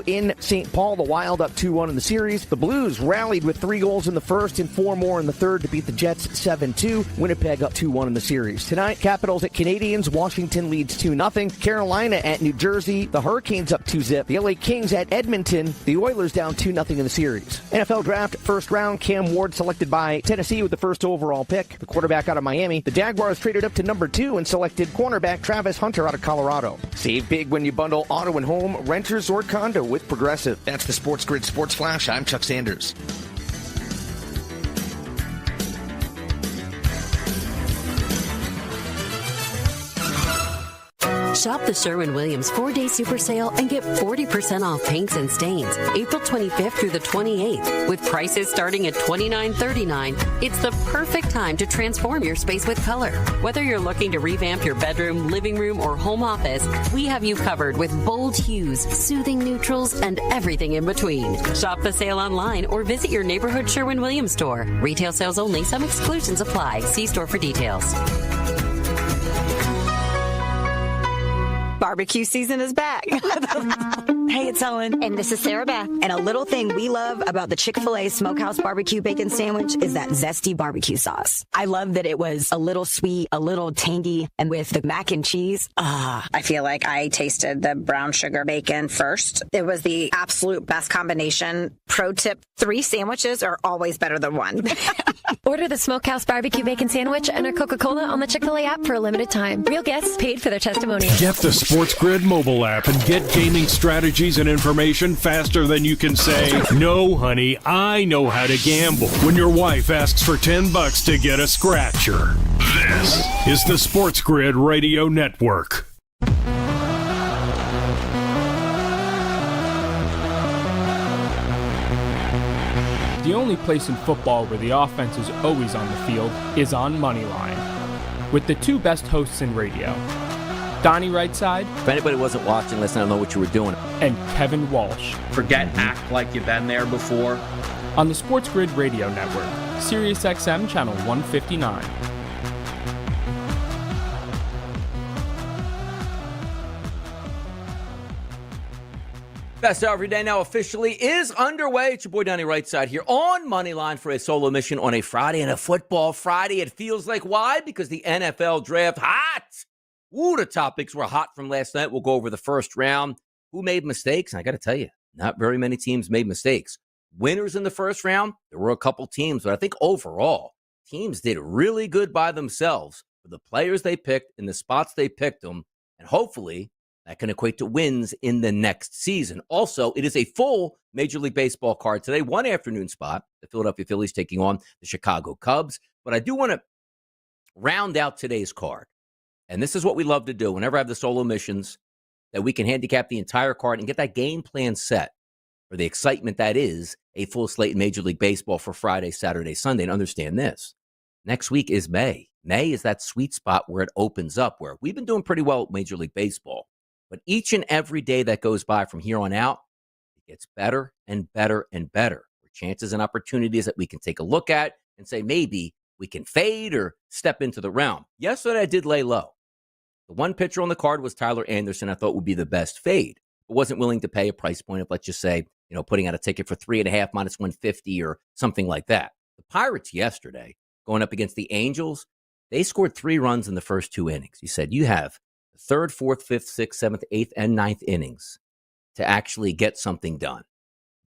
2 in St. Paul. The Wild up 2-1 in the series. The Blues rallied with 3 goals in the first and 4 more in the third to beat the Jets 7-2. Winnipeg up 2-1 in the series. Tonight, Capitals at Canadiens. Washington leads 2-0. Carolina at New Jersey. The Hurricanes up 2-0. The LA Kings at Edmonton. The Oilers down 2-0 in the series. NFL draft first round. Cam Ward selected by Tennessee with the first overall pick. The quarterback out of Miami. The Jaguars traded up to number 2 and selected cornerback Travis Hunter out of Colorado. Save big when you bundle auto and home, renters, or condo with Progressive. That's the SportsGrid Sports Flash. I'm Chuck Sanders. Shop the Sherwin-Williams 4-day super sale and get 40% off paints and stains April 25th through the 28th. With prices starting at $29.39, it's the perfect time to transform your space with color. Whether you're looking to revamp your bedroom, living room, or home office, we have you covered with bold hues, soothing neutrals, and everything in between. Shop the sale online or visit your neighborhood Sherwin-Williams store. Retail sales only. Some exclusions apply. See store for details. Barbecue season is back. Hey, it's Ellen. And this is Sarah Beth. And a little thing we love about the Chick-fil-A Smokehouse Barbecue Bacon Sandwich is that zesty barbecue sauce. I love that it was a little sweet, a little tangy, and with the mac and cheese. I feel like I tasted the brown sugar bacon first. It was the absolute best combination. Pro tip, 3 sandwiches are always better than 1. Order the Smokehouse Barbecue Bacon Sandwich and a Coca-Cola on the Chick-fil-A app for a limited time. Real guests paid for their testimonials. Get the SportsGrid mobile app and get gaming strategies and information faster than you can say, "No, honey, I know how to gamble," when your wife asks for $10 to get a scratcher. This is the SportsGrid Radio Network. The only place in football where the offense is always on the field is on Moneyline. With the 2 best hosts in radio, Donnie Rightside. If anybody wasn't watching, listen, I don't know what you were doing. And Kevin Walsh. Forget act like you've been there before. On the SportsGrid Radio Network, Sirius XM Channel 159. Best hour every day now officially is underway. It's your boy Donnie Rightside here on Moneyline for a solo mission on a Friday and a football Friday. It feels like why? Because the NFL draft hot. Ooh, the topics were hot from last night. We'll go over the first round. Who made mistakes? And I got to tell you, not very many teams made mistakes. Winners in the first round, there were a couple teams, but I think overall, teams did really good by themselves for the players they picked in the spots they picked them, and hopefully that can equate to wins in the next season. Also, it is a full Major League Baseball card today, one afternoon spot, the Philadelphia Phillies taking on the Chicago Cubs. But I do want to round out today's card. And this is what we love to do whenever I have the solo missions, that we can handicap the entire card and get that game plan set for the excitement that is a full slate in Major League Baseball for Friday, Saturday, Sunday. And understand this, next week is May. May is that sweet spot where it opens up, where we've been doing pretty well at Major League Baseball. But each and every day that goes by from here on out, it gets better and better and better. Chances and opportunities that we can take a look at and say maybe we can fade or step into the realm. Yesterday I did lay low. The one pitcher on the card was Tyler Anderson. I thought would be the best fade. I wasn't willing to pay a price point of, let's just say, putting out a ticket for 3.5 minus 150 or something like that. The Pirates yesterday, going up against the Angels, they scored 3 runs in the first 2 innings. He said, you have the 3rd, 4th, 5th, 6th, 7th, 8th, and 9th innings to actually get something done.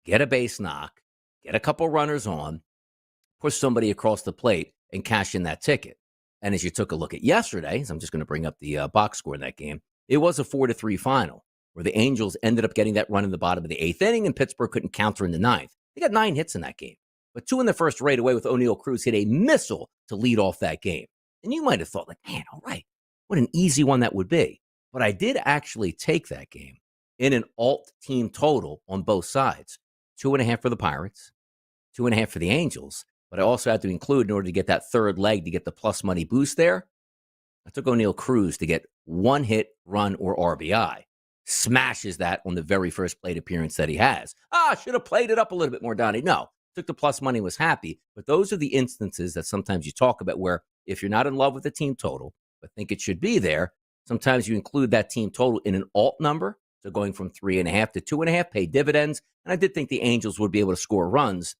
Get a base knock, get a couple runners on, push somebody across the plate, and cash in that ticket. And as you took a look at yesterday, so I'm just going to bring up the box score in that game, it was a 4-3 final where the Angels ended up getting that run in the bottom of the 8th inning and Pittsburgh couldn't counter in the 9th. They got 9 hits in that game, but 2 in the first right away with O'Neal Cruz hit a missile to lead off that game. And you might have thought, like, man, all right, what an easy one that would be. But I did actually take that game in an alt team total on both sides. 2.5 for the Pirates, 2.5 for the Angels. But I also had to include, in order to get that third leg to get the plus money boost there, I took O'Neal Cruz to get 1 hit, run, or RBI. Smashes that on the very first plate appearance that he has. Should have played it up a little bit more, Donnie. No, took the plus money, was happy. But those are the instances that sometimes you talk about where if you're not in love with the team total, but think it should be there, sometimes you include that team total in an alt number So going from 3.5 to 2.5 paid dividends. And I did think the Angels would be able to score runs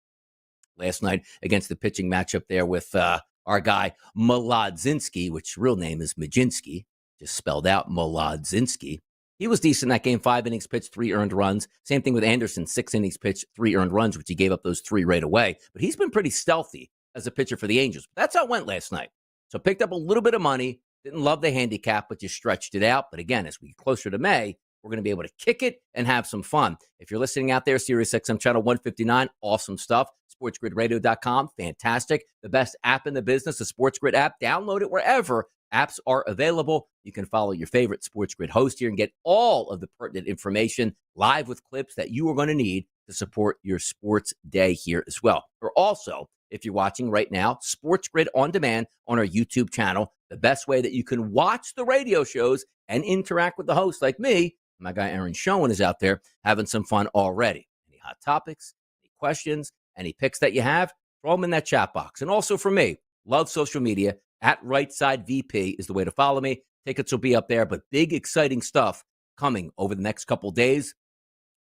last night against the pitching matchup there with our guy Molodzinski, which real name is Majinski, just spelled out Molodzinski. He was decent in that game, 5 innings pitched, 3 earned runs. Same thing with Anderson, 6 innings pitched, 3 earned runs, which he gave up those 3 right away. But he's been pretty stealthy as a pitcher for the Angels. But that's how it went last night. So picked up a little bit of money. Didn't love the handicap, but just stretched it out. But again, as we get closer to May, we're going to be able to kick it and have some fun. If you're listening out there, Sirius XM Channel 159, awesome stuff. SportsGridRadio.com, fantastic. The best app in the business, the SportsGrid app. Download it wherever apps are available. You can follow your favorite SportsGrid host here and get all of the pertinent information live with clips that you are going to need to support your sports day here as well. Or also, if you're watching right now, SportsGrid on demand on our YouTube channel, the best way that you can watch the radio shows and interact with the host like me. My guy Aaron Schoen is out there having some fun already. Any hot topics, any questions, any picks that you have, throw them in that chat box. And also for me, love social media. At RightSideVP is the way to follow me. Tickets will be up there, but big, exciting stuff coming over the next couple days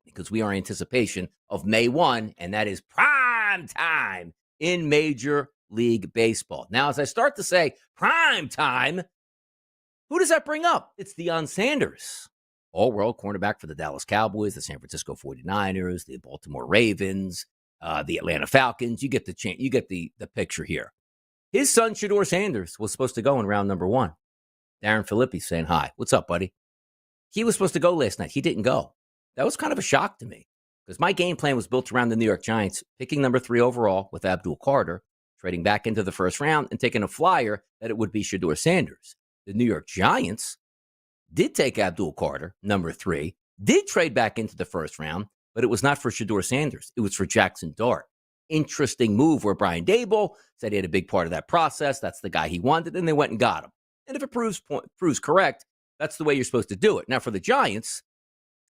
because we are in anticipation of May 1, and that is prime time in Major League Baseball. Now, as I start to say prime time, who does that bring up? It's Deion Sanders, all-world cornerback for the Dallas Cowboys, the San Francisco 49ers, the Baltimore Ravens, the Atlanta Falcons. You get the picture here. His son, Shedeur Sanders, was supposed to go in round number 1. Darren Philippi saying hi. What's up, buddy? He was supposed to go last night. He didn't go. That was kind of a shock to me because my game plan was built around the New York Giants, picking number 3 overall with Abdul Carter, trading back into the first round and taking a flyer that it would be Shedeur Sanders. The New York Giants did take Abdul Carter, number 3, did trade back into the first round, but it was not for Shedeur Sanders. It was for Jackson Dart. Interesting move where Brian Daboll said he had a big part of that process. That's the guy he wanted, and they went and got him. And if it proves correct, that's the way you're supposed to do it. Now, for the Giants,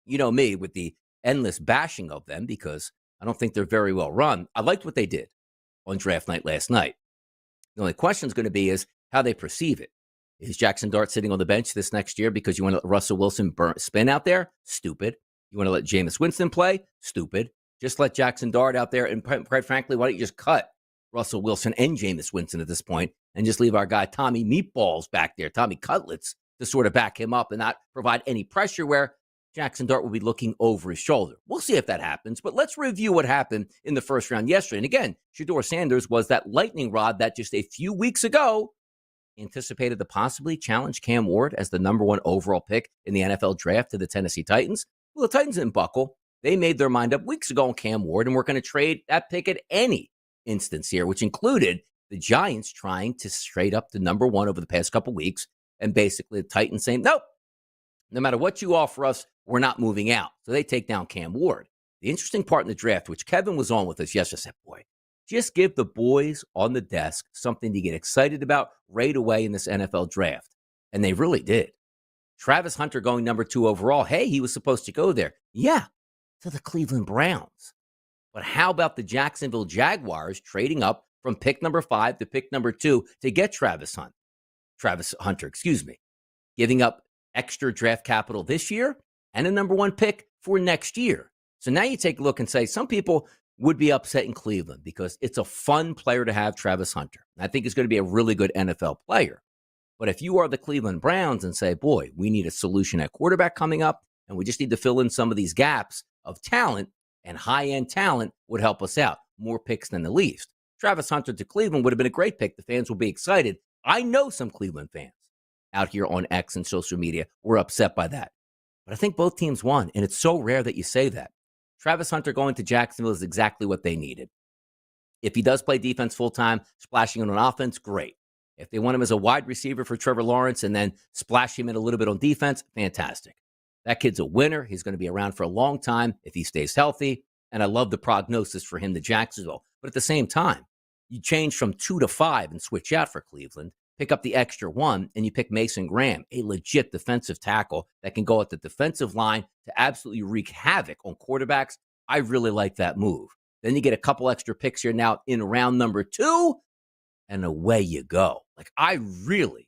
you know me with the endless bashing of them because I don't think they're very well run. I liked what they did on draft night last night. The only question is going to be is how they perceive it. Is Jackson Dart sitting on the bench this next year because you want to let Russell Wilson spin out there? Stupid. You want to let Jameis Winston play? Stupid. Just let Jackson Dart out there, and quite frankly, why don't you just cut Russell Wilson and Jameis Winston at this point and just leave our guy Tommy Meatballs back there, Tommy Cutlets, to sort of back him up and not provide any pressure where Jackson Dart will be looking over his shoulder. We'll see if that happens, but let's review what happened in the first round yesterday. And again, Shedeur Sanders was that lightning rod that just a few weeks ago anticipated to possibly challenge Cam Ward as the number 1 overall pick in the NFL draft to the Tennessee Titans. Well, the Titans didn't buckle. They made their mind up weeks ago on Cam Ward, and we're going to trade that pick at any instance here, which included the Giants trying to straight up the number 1 over the past couple weeks, and basically the Titans saying, nope, no matter what you offer us, we're not moving out. So they take down Cam Ward. The interesting part in the draft, which Kevin was on with us yesterday, said, boy, just give the boys on the desk something to get excited about right away in this NFL draft. And they really did. Travis Hunter going number 2 overall. Hey, he was supposed to go there. Yeah, to the Cleveland Browns. But how about the Jacksonville Jaguars trading up from pick number 5 to pick number 2 to get Travis Hunter, giving up extra draft capital this year and a number 1 pick for next year. So now you take a look and say some people would be upset in Cleveland because it's a fun player to have, Travis Hunter. I think he's going to be a really good NFL player. But if you are the Cleveland Browns and say, boy, we need a solution at quarterback coming up, and we just need to fill in some of these gaps of talent, and high-end talent would help us out. More picks than the least. Travis Hunter to Cleveland would have been a great pick. The fans will be excited. I know some Cleveland fans out here on X and social media were upset by that. But I think both teams won, and it's so rare that you say that. Travis Hunter going to Jacksonville is exactly what they needed. If he does play defense full-time, splashing on offense, great. If they want him as a wide receiver for Trevor Lawrence and then splash him in a little bit on defense, fantastic. That kid's a winner. He's going to be around for a long time if he stays healthy. And I love the prognosis for him to Jacksonville. But at the same time, you change from 2 to 5 and switch out for Cleveland, pick up the extra 1, and you pick Mason Graham, a legit defensive tackle that can go at the defensive line to absolutely wreak havoc on quarterbacks. I really like that move. Then you get a couple extra picks here now in round number 2, and away you go. Like, I really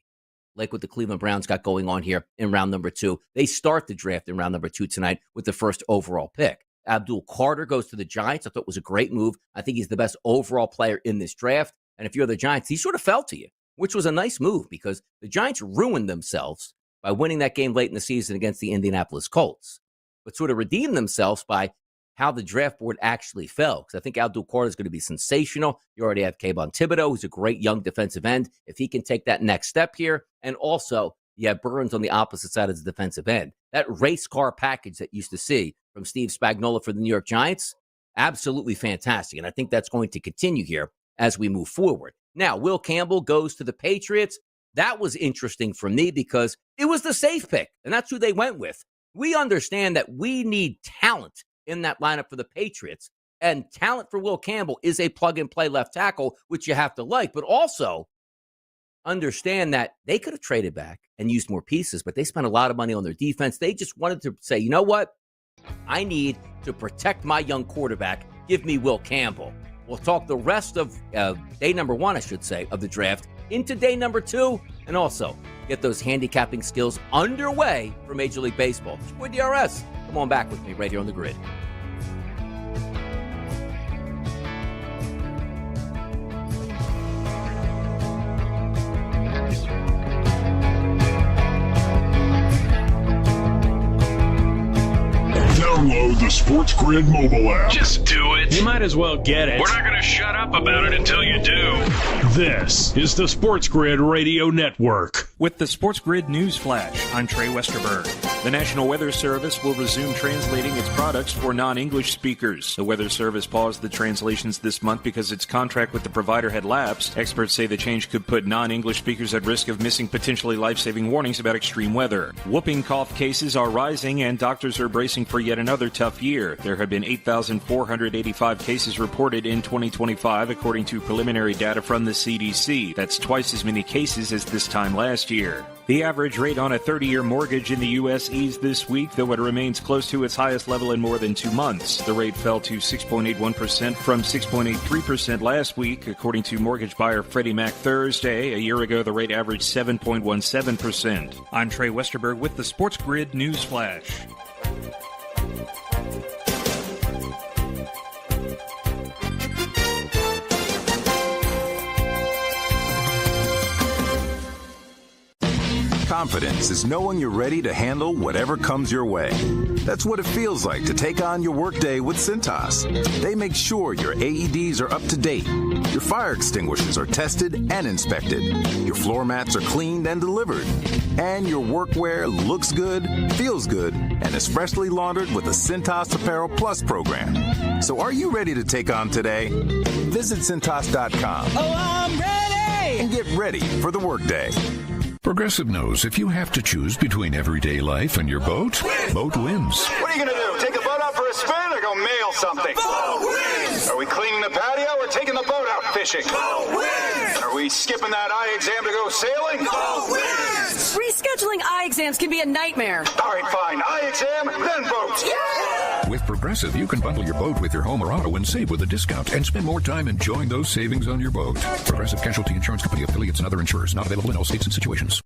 like what the Cleveland Browns got going on here in round number 2. They start the draft in round number 2 tonight with the first overall pick. Abdul Carter goes to the Giants. I thought it was a great move. I think he's the best overall player in this draft. And if you're the Giants, he sort of fell to you, which was a nice move because the Giants ruined themselves by winning that game late in the season against the Indianapolis Colts, but sort of redeemed themselves by how the draft board actually fell. Because I think Abdul Carter is going to be sensational. You already have Kayvon Thibodeau, who's a great young defensive end. If he can take that next step here, and also you have Burns on the opposite side of the defensive end. That race car package that you used to see from Steve Spagnuolo for the New York Giants, absolutely fantastic. And I think that's going to continue here as we move forward. Now, Will Campbell goes to the Patriots. That was interesting for me because it was the safe pick, and that's who they went with. We understand that we need talent in that lineup for the Patriots, and talent for Will Campbell is a plug-and-play left tackle, which you have to like, but also understand that they could have traded back and used more pieces, but they spent a lot of money on their defense. They just wanted to say, you know what? I need to protect my young quarterback. Give me Will Campbell. We'll talk the rest of day number 1, I should say, of the draft into day number 2, and also get those handicapping skills underway for Major League Baseball. It's your boy DRS. Come on back with me right here on the grid. Download the SportsGrid mobile app. Just do it. You might as well get it. We're not going to shut up about it until you do. This is the SportsGrid Radio Network. With the SportsGrid News Flash, I'm Trey Westerberg. The National Weather Service will resume translating its products for non-English speakers. The Weather Service paused the translations this month because its contract with the provider had lapsed. Experts say the change could put non-English speakers at risk of missing potentially life-saving warnings about extreme weather. Whooping cough cases are rising, and doctors are bracing for yet another tough year. There have been 8,485 cases reported in 2025, according to preliminary data from the CDC. That's twice as many cases as this time last year. The average rate on a 30-year mortgage in the U.S. eased this week, though it remains close to its highest level in more than 2 months. The rate fell to 6.81% from 6.83% last week, according to mortgage buyer Freddie Mac Thursday. A year ago, the rate averaged 7.17%. I'm Trey Westerberg with the SportsGrid News Flash. Confidence is knowing you're ready to handle whatever comes your way. That's what it feels like to take on your workday with Cintas. They make sure your AEDs are up to date, your fire extinguishers are tested and inspected, your floor mats are cleaned and delivered, and your workwear looks good, feels good, and is freshly laundered with the Cintas Apparel Plus program. So are you ready to take on today? Visit Cintas.com. Oh, I'm ready! And get ready for the workday. Progressive knows if you have to choose between everyday life and your boat, boat wins. What are you going to do? Take the boat out for a spin or go mail something? Boat wins! Are we cleaning the patio or taking the boat out fishing? Boat wins! Are we skipping that eye exam to go sailing? Boat wins! Rescheduling eye exams can be a nightmare. All right, fine. Eye exam, then boat. Yeah! With Progressive, you can bundle your boat with your home or auto and save with a discount and spend more time enjoying those savings on your boat. Progressive Casualty Insurance Company, affiliates, and other insurers. Not available in all states and situations.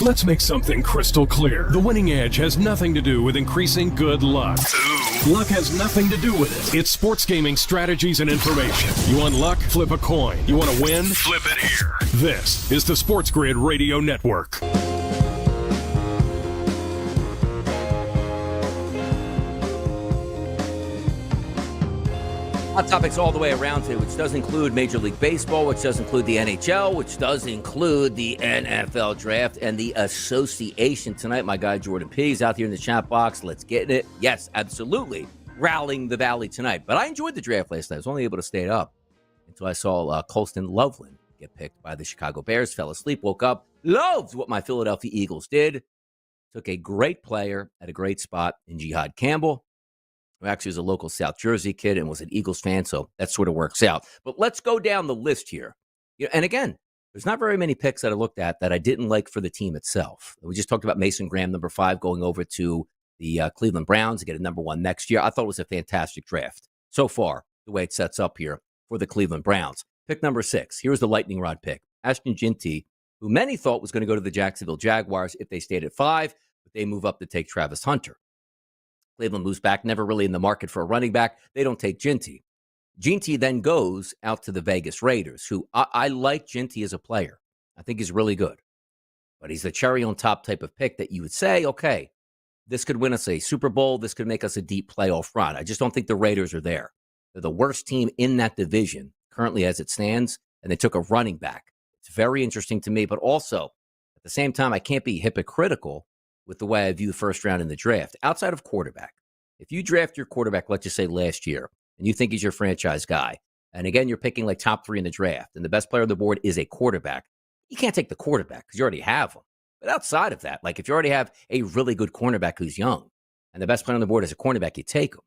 Let's make something crystal clear. The winning edge has nothing to do with increasing good luck. Luck has nothing to do with it. It's sports gaming strategies and information. You want luck? Flip a coin. You want to win? Flip it here. This is the SportsGrid Radio Network. Hot topics all the way around today, which does include Major League Baseball, which does include the NHL, which does include the NFL Draft and the Association. Tonight, my guy Jordan P. is out here in the chat box. Let's get it. Yes, absolutely. Rallying the Valley tonight. But I enjoyed the draft last night. I was only able to stay up until I saw Colston Loveland get picked by the Chicago Bears. Fell asleep, woke up, loved what my Philadelphia Eagles did. Took a great player at a great spot in Jihad Campbell, who actually is a local South Jersey kid and was an Eagles fan, so that sort of works out. But let's go down the list here. And again, there's not very many picks that I looked at that I didn't like for the team itself. We just talked about Mason Graham, number 5, going over to the Cleveland Browns to get a number 1 next year. I thought it was a fantastic draft so far, the way it sets up here for the Cleveland Browns. Pick number 6. Here's the lightning rod pick. Ashton Ginty who many thought was going to go to the Jacksonville Jaguars if they stayed at 5, but they move up to take Travis Hunter. Cleveland moves back, never really in the market for a running back. They don't take Ginty. Ginty then goes out to the Vegas Raiders, who I like Ginty as a player. I think he's really good. But he's the cherry on top type of pick that you would say, okay, this could win us a Super Bowl. This could make us a deep playoff run. I just don't think the Raiders are there. They're the worst team in that division currently as it stands, and they took a running back. It's very interesting to me, but also at the same time, I can't be hypocritical with the way I view the first round in the draft. Outside of quarterback, if you draft your quarterback, let's just say last year, and you think he's your franchise guy, and again, you're picking like top 3 in the draft, and the best player on the board is a quarterback, you can't take the quarterback because you already have him. But outside of that, like if you already have a really good cornerback who's young, and the best player on the board is a cornerback, you take him.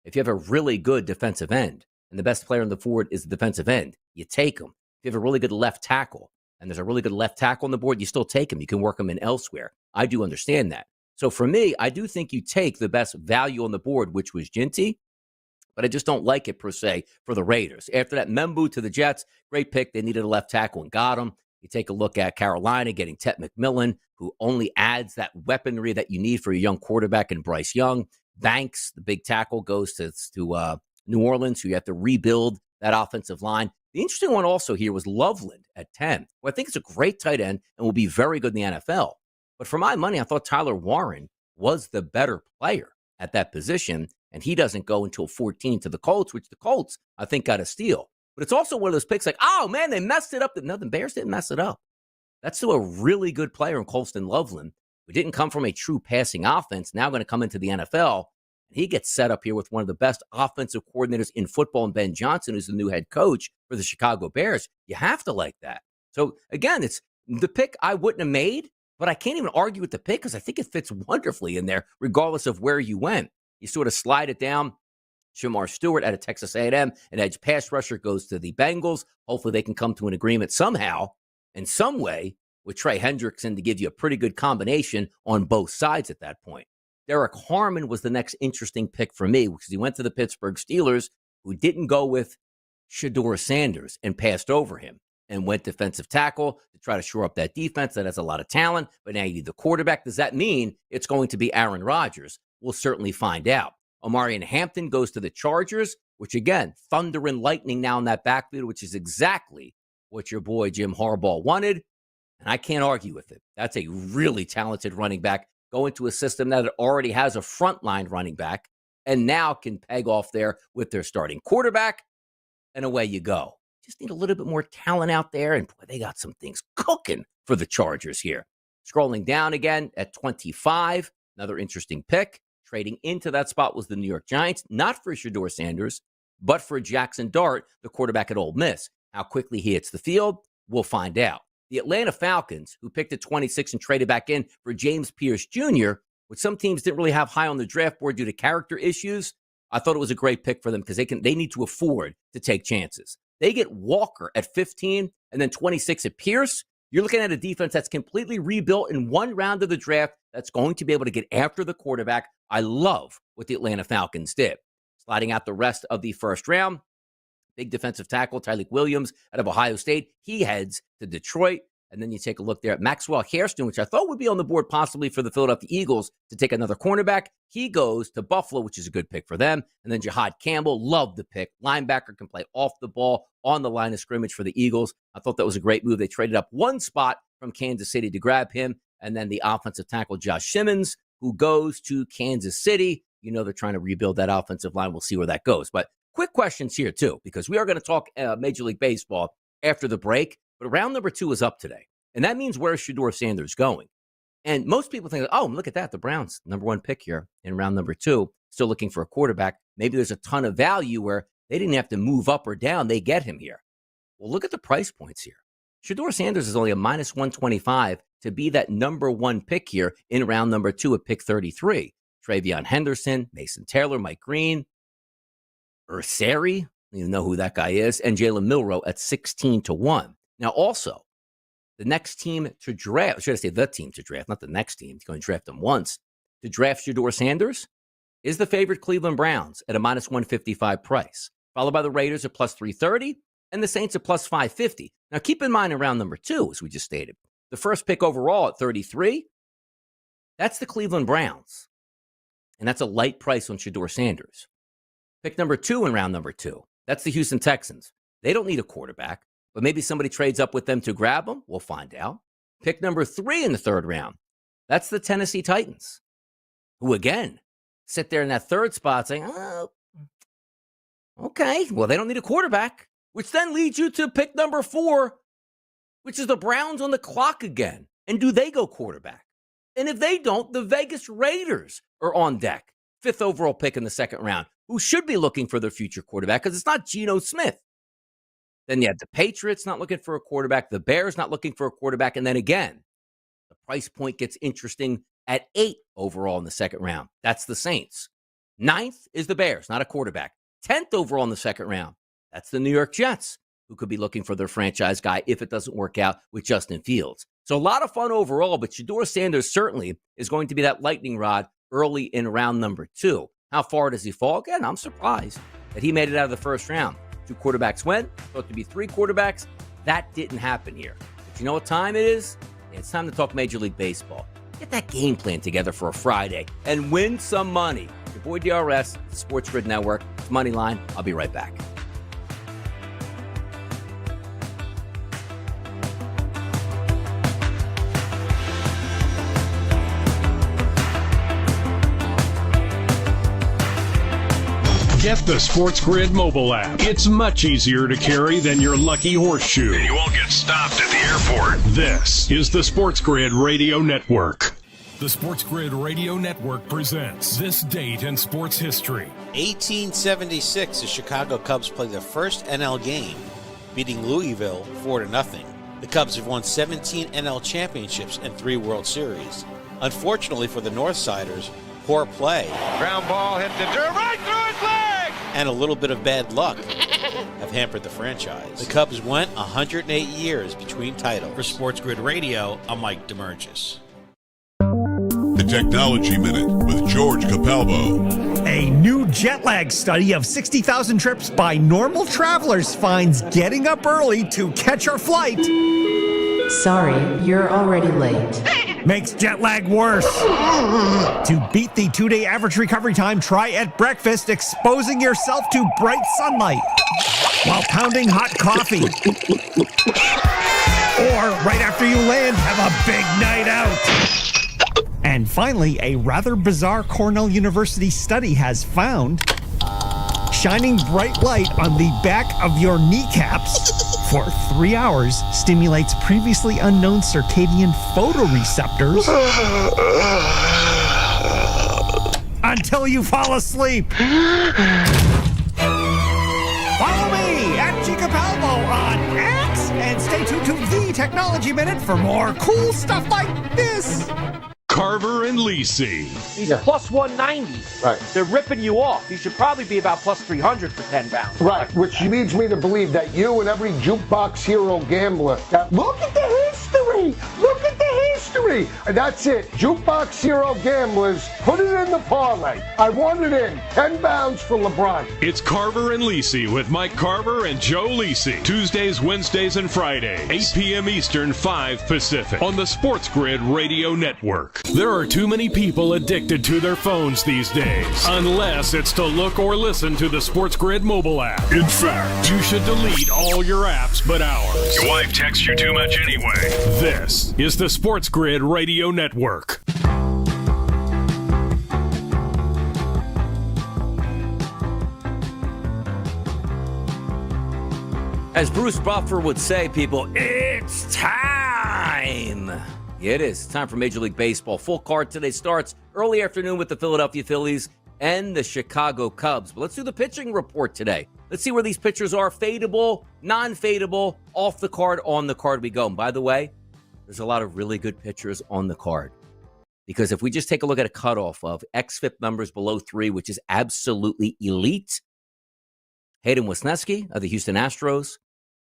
If you have a really good defensive end, and the best player on the board is the defensive end, you take him. If you have a really good left tackle, and there's a really good left tackle on the board, you still take him. You can work him in elsewhere. I do understand that. So for me, I do think you take the best value on the board, which was Ginty, but I just don't like it per se for the Raiders. After that, Membu to the Jets, great pick. They needed a left tackle and got him. You take a look at Carolina getting Tet McMillan, who only adds that weaponry that you need for a young quarterback in Bryce Young. Banks, the big tackle, goes to New Orleans, who you have to rebuild that offensive line. The interesting one also here was Loveland at 10, who I think is a great tight end and will be very good in the NFL. But for my money, I thought Tyler Warren was the better player at that position, and he doesn't go until 14 to the Colts, which the Colts, I think, got a steal. But it's also one of those picks like, oh, man, they messed it up. No, the Bears didn't mess it up. That's still a really good player in Colston Loveland, who didn't come from a true passing offense, now going to come into the NFL. And he gets set up here with one of the best offensive coordinators in football, and Ben Johnson, who's the new head coach for the Chicago Bears. You have to like that. So, again, it's the pick I wouldn't have made, but I can't even argue with the pick because I think it fits wonderfully in there, regardless of where you went. You sort of slide it down. Shamar Stewart out of Texas A&M, an edge pass rusher, goes to the Bengals. Hopefully they can come to an agreement somehow, in some way, with Trey Hendrickson to give you a pretty good combination on both sides at that point. Derek Harmon was the next interesting pick for me because he went to the Pittsburgh Steelers, who didn't go with Shedeur Sanders and passed over him and went defensive tackle to try to shore up that defense that has a lot of talent, but now you need the quarterback. Does that mean it's going to be Aaron Rodgers? We'll certainly find out. Omarion Hampton goes to the Chargers, which, again, thunder and lightning now in that backfield, which is exactly what your boy Jim Harbaugh wanted, and I can't argue with it. That's a really talented running back going to a system that already has a frontline running back and now can peg off there with their starting quarterback, and away you go. Just need a little bit more talent out there, and boy, they got some things cooking for the Chargers here. Scrolling down again at 25, another interesting pick. Trading into that spot was the New York Giants, not for Shedeur Sanders, but for Jackson Dart, the quarterback at Ole Miss. How quickly he hits the field, we'll find out. The Atlanta Falcons, who picked at 26 and traded back in for James Pierce Jr., which some teams didn't really have high on the draft board due to character issues, I thought it was a great pick for them because they need to afford to take chances. They get Walker at 15 and then 26 at Pierce. You're looking at a defense that's completely rebuilt in one round of the draft that's going to be able to get after the quarterback. I love what the Atlanta Falcons did. Sliding out the rest of the first round, big defensive tackle, Tyreek Williams out of Ohio State. He heads to Detroit. And then you take a look there at Maxwell Hairston, which I thought would be on the board possibly for the Philadelphia Eagles to take another cornerback. He goes to Buffalo, which is a good pick for them. And then Jihad Campbell, loved the pick. Linebacker, can play off the ball on the line of scrimmage for the Eagles. I thought that was a great move. They traded up one spot from Kansas City to grab him. And then the offensive tackle, Josh Simmons, who goes to Kansas City. You know they're trying to rebuild that offensive line. We'll see where that goes. But quick questions here, too, because we are going to talk Major League Baseball after the break. But round number 2 is up today. And that means where's Shedeur Sanders going? And most people think, oh, look at that. The Browns, number 1 pick here in round number 2, still looking for a quarterback. Maybe there's a ton of value where they didn't have to move up or down. They get him here. Well, look at the price points here. Shedeur Sanders is only a minus 125 to be that number 1 pick here in round number 2 at pick 33. Travion Henderson, Mason Taylor, Mike Green, Ursary, I don't even know who that guy is, and Jalen Milroe at 16-1. Now, also, the next team to draft, should I say the team to draft, not the next team, he's going to draft them once, to draft Shedeur Sanders is the favorite Cleveland Browns at a minus 155 price, followed by the Raiders at plus 330 and the Saints at plus 550. Now, keep in mind in round number 2, as we just stated, the The first pick overall at 33, that's the Cleveland Browns. And that's a light price on Shedeur Sanders. Pick number 2 in round number 2, that's the Houston Texans. They don't need a quarterback, but maybe somebody trades up with them to grab them. We'll find out. Pick number 3 in the 3rd round, that's the Tennessee Titans, who, again, sit there in that 3rd spot saying, oh, okay, well, they don't need a quarterback, which then leads you to pick number 4, which is the Browns on the clock again. And do they go quarterback? And if they don't, the Vegas Raiders are on deck. 5th overall pick in the 2nd round, who should be looking for their future quarterback because it's not Geno Smith. Then you have the Patriots not looking for a quarterback, the Bears not looking for a quarterback, and then again, the price point gets interesting at 8 overall in the 2nd round. That's the Saints. 9th is the Bears, not a quarterback. 10th overall in the 2nd round, that's the New York Jets, who could be looking for their franchise guy if it doesn't work out with Justin Fields. So a lot of fun overall, but Shedeur Sanders certainly is going to be that lightning rod early in round number 2. How far does he fall? Again, I'm surprised that he made it out of the 1st round. 2 quarterbacks went, thought to be 3 quarterbacks. That didn't happen here. But you know what time it is? It's time to talk Major League Baseball. Get that game plan together for a Friday and win some money. Your boy DRS, SportsGrid Network, it's Moneyline. I'll be right back. Get the SportsGrid mobile app. It's much easier to carry than your lucky horseshoe. And you won't get stopped at the airport. This is the SportsGrid Radio Network. The SportsGrid Radio Network presents This Date in Sports History. 1876, the Chicago Cubs played their first NL game, beating Louisville 4-0. The Cubs have won 17 NL championships and 3 World Series. Unfortunately for the Northsiders, poor play. Ground ball hit the dirt right through his leg! And a little bit of bad luck have hampered the franchise. The Cubs went 108 years between titles. For SportsGrid Radio, I'm Mike DeMurgis. The Technology Minute with George Capalbo. A new jet lag study of 60,000 trips by normal travelers finds getting up early to catch our flight. Sorry, you're already late. Makes jet lag worse. To beat the 2-day average recovery time, try at breakfast exposing yourself to bright sunlight while pounding hot coffee. Or right after you land, have a big night out. And finally, a rather bizarre Cornell University study has found shining bright light on the back of your kneecaps for 3 hours stimulates previously unknown circadian photoreceptors until you fall asleep. Follow me at Capalbo on X and stay tuned to The Technology Minute for more cool stuff like this. Carver and Lisi. He's plus 190. Right. They're ripping you off. You should probably be about plus 300 for 10 pounds. Right, which leads me to believe that you and every jukebox hero gambler, look at the history! Look at the history! And that's it. Jukebox hero gamblers, put it in the parlay. I want it in. 10 pounds for LeBron. It's Carver and Lisi with Mike Carver and Joe Lisi. Tuesdays, Wednesdays, and Fridays. 8 p.m. Eastern, 5 Pacific. On the SportsGrid Radio Network. There are too many people addicted to their phones these days. Unless it's to look or listen to the SportsGrid mobile app. In fact, you should delete all your apps but ours. Your wife texts you too much anyway. This is the SportsGrid Radio Network. As Bruce Buffer would say, people, it's time. Yeah, it is. It's time for Major League Baseball. Full card today starts early afternoon with the Philadelphia Phillies and the Chicago Cubs. But let's do the pitching report today. Let's see where these pitchers are. Fadeable, non-fadeable, off the card, on the card we go. And by the way, there's a lot of really good pitchers on the card. Because if we just take a look at a cutoff of xFIP numbers below 3, which is absolutely elite, Hayden Wesneski of the Houston Astros,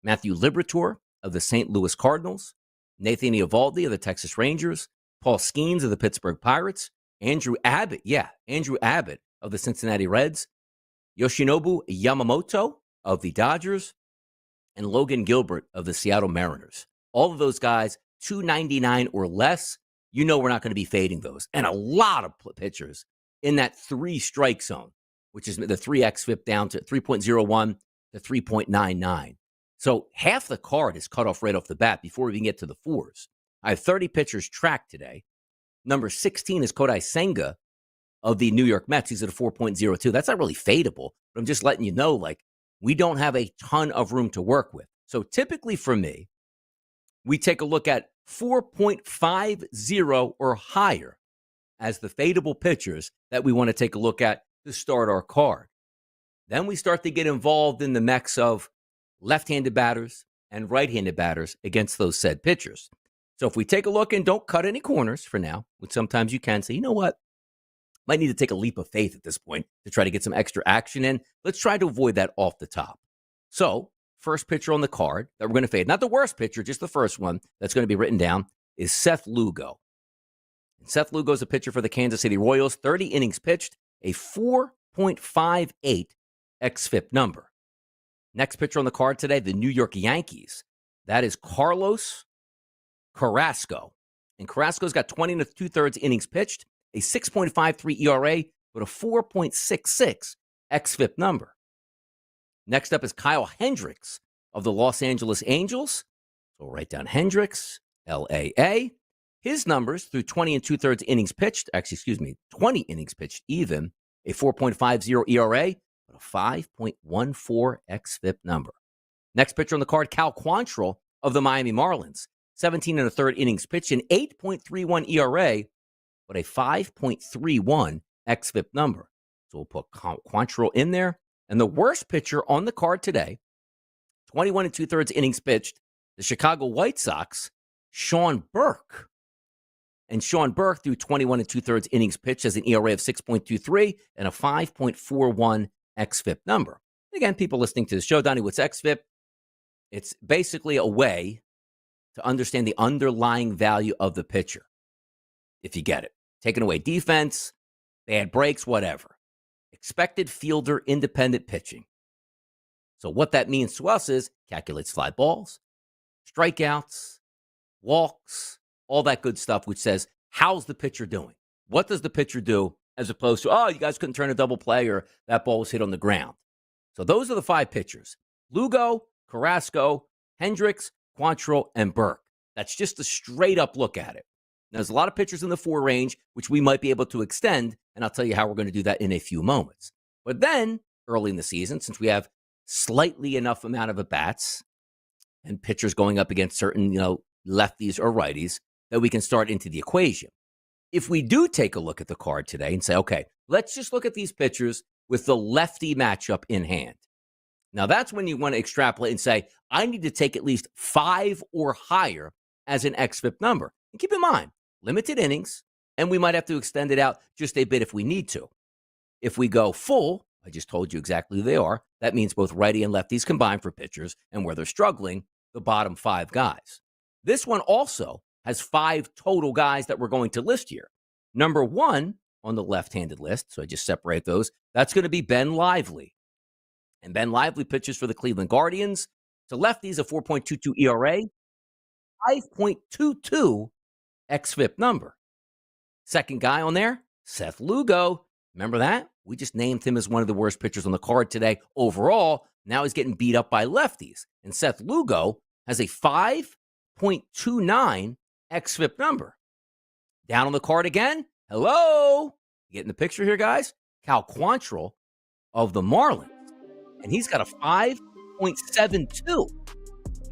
Matthew Liberatore of the St. Louis Cardinals, Nathan Eovaldi of the Texas Rangers, Paul Skeens of the Pittsburgh Pirates, Andrew Abbott of the Cincinnati Reds, Yoshinobu Yamamoto of the Dodgers, and Logan Gilbert of the Seattle Mariners. All of those guys 299 or less, you know we're not going to be fading those. And a lot of pitchers in that 3-strike zone, which is the 3x FIP down to 3.01 to 3.99. So half the card is cut off right off the bat before we even get to the 4s. I have 30 pitchers tracked today. Number 16 is Kodai Senga of the New York Mets. He's at a 4.02. That's not really fadeable, but I'm just letting you know, like, we don't have a ton of room to work with. So typically for me, we take a look at 4.50 or higher as the fadeable pitchers that we want to take a look at to start our card. Then we start to get involved in the mix of left-handed batters and right-handed batters against those said pitchers. So if we take a look and don't cut any corners for now, which sometimes you can say, you know what, might need to take a leap of faith at this point to try to get some extra action in. Let's try to avoid that off the top. So first pitcher on the card that we're going to fade, not the worst pitcher, just the first one that's going to be written down, is Seth Lugo. And Seth Lugo is a pitcher for the Kansas City Royals, 30 innings pitched, a 4.58 xFIP number. Next pitcher on the card today, the New York Yankees. That is Carlos Carrasco. And Carrasco's got 20 2/3 innings pitched, a 6.53 ERA, but a 4.66 xFIP number. Next up is Kyle Hendricks of the Los Angeles Angels. So we'll write down Hendricks, LAA. His numbers through 20 2/3 innings pitched, 20 innings pitched even, a 4.50 ERA, but a 5.14 xFIP number. Next pitcher on the card, Cal Quantrill of the Miami Marlins. 17 1/3 innings pitched, an 8.31 ERA, but a 5.31 xFIP number. So we'll put Quantrill in there. And the worst pitcher on the card today, 21 2/3 innings pitched, the Chicago White Sox, Sean Burke. And Sean Burke threw 21 2/3 innings pitched as an ERA of 6.23 and a 5.41 xFIP number. Again, people listening to the show, Donnie, what's xFIP? It's basically a way to understand the underlying value of the pitcher, if you get it. Taking away defense, bad breaks, whatever. Expected fielder independent pitching. So what that means to us is calculate fly balls, strikeouts, walks, all that good stuff, which says, how's the pitcher doing? What does the pitcher do as opposed to, oh, you guys couldn't turn a double play or that ball was hit on the ground. So those are the 5 pitchers: Lugo, Carrasco, Hendricks, Quantrill, and Burke. That's just a straight up look at it. Now, there's a lot of pitchers in the 4 range, which we might be able to extend, and I'll tell you how we're going to do that in a few moments. But then, early in the season, since we have slightly enough amount of at-bats and pitchers going up against certain, lefties or righties, that we can start into the equation. If we do take a look at the card today and say, okay, let's just look at these pitchers with the lefty matchup in hand. Now, that's when you want to extrapolate and say, I need to take at least 5 or higher as an xFIP number. And keep in mind, limited innings, and we might have to extend it out just a bit if we need to. If we go full, I just told you exactly who they are. That means both righty and lefties combined for pitchers, and where they're struggling, the bottom 5 guys. This one also has 5 total guys that we're going to list here. Number 1 on the left-handed list, so I just separate those, that's going to be Ben Lively. And Ben Lively pitches for the Cleveland Guardians. To lefties, a 4.22 ERA, 5.22 xFIP number. Second guy on there, Seth Lugo. Remember that? We just named him as one of the worst pitchers on the card today. Overall, now he's getting beat up by lefties. And Seth Lugo has a 5.29 xFIP number. Down on the card again, hello? You getting the picture here, guys? Cal Quantrill of the Marlins. And he's got a 5.72.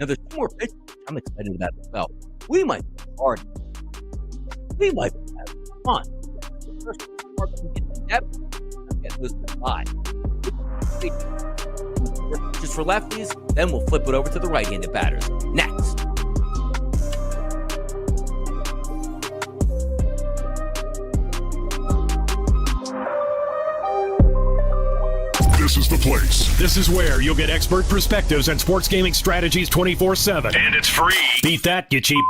Now, there's 2 more pitchers I'm excited about as well. We might be hard. We might be having fun. First, get this by. Just for lefties, then we'll flip it over to the right-handed batters. Next. This is the place. This is where you'll get expert perspectives and sports gaming strategies 24/7. And it's free. Beat that, you cheap.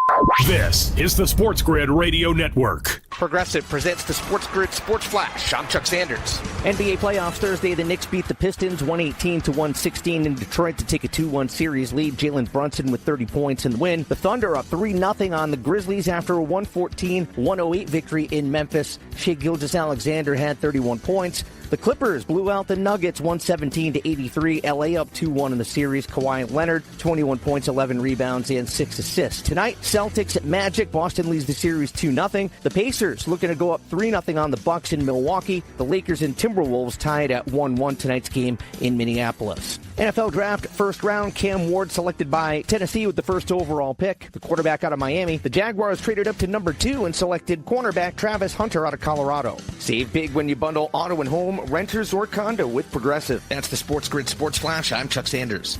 This is the SportsGrid Radio Network. Progressive presents the SportsGrid Sports Flash. I'm Chuck Sanders. NBA playoffs Thursday. The Knicks beat the Pistons 118-116 in Detroit to take a 2-1 series lead. Jalen Brunson with 30 points in the win. The Thunder up 3-0 on the Grizzlies after a 114-108 victory in Memphis. Shai Gilgeous-Alexander had 31 points. The Clippers blew out the Nuggets 117-83. LA up 2-1 in the series. Kawhi Leonard, 21 points, 11 rebounds, and 6 assists. Tonight, Celtics at Magic. Boston leads the series 2-0. The Pacers looking to go up 3-0 on the Bucks in Milwaukee. The Lakers and Timberwolves tied at 1-1 tonight's game in Minneapolis. NFL Draft first round, Cam Ward selected by Tennessee with the first overall pick. The quarterback out of Miami. The Jaguars traded up to number 2 and selected cornerback Travis Hunter out of Colorado. Save big when you bundle auto and home, renters, or condo with Progressive. That's the SportsGrid Sports Flash. I'm Chuck Sanders.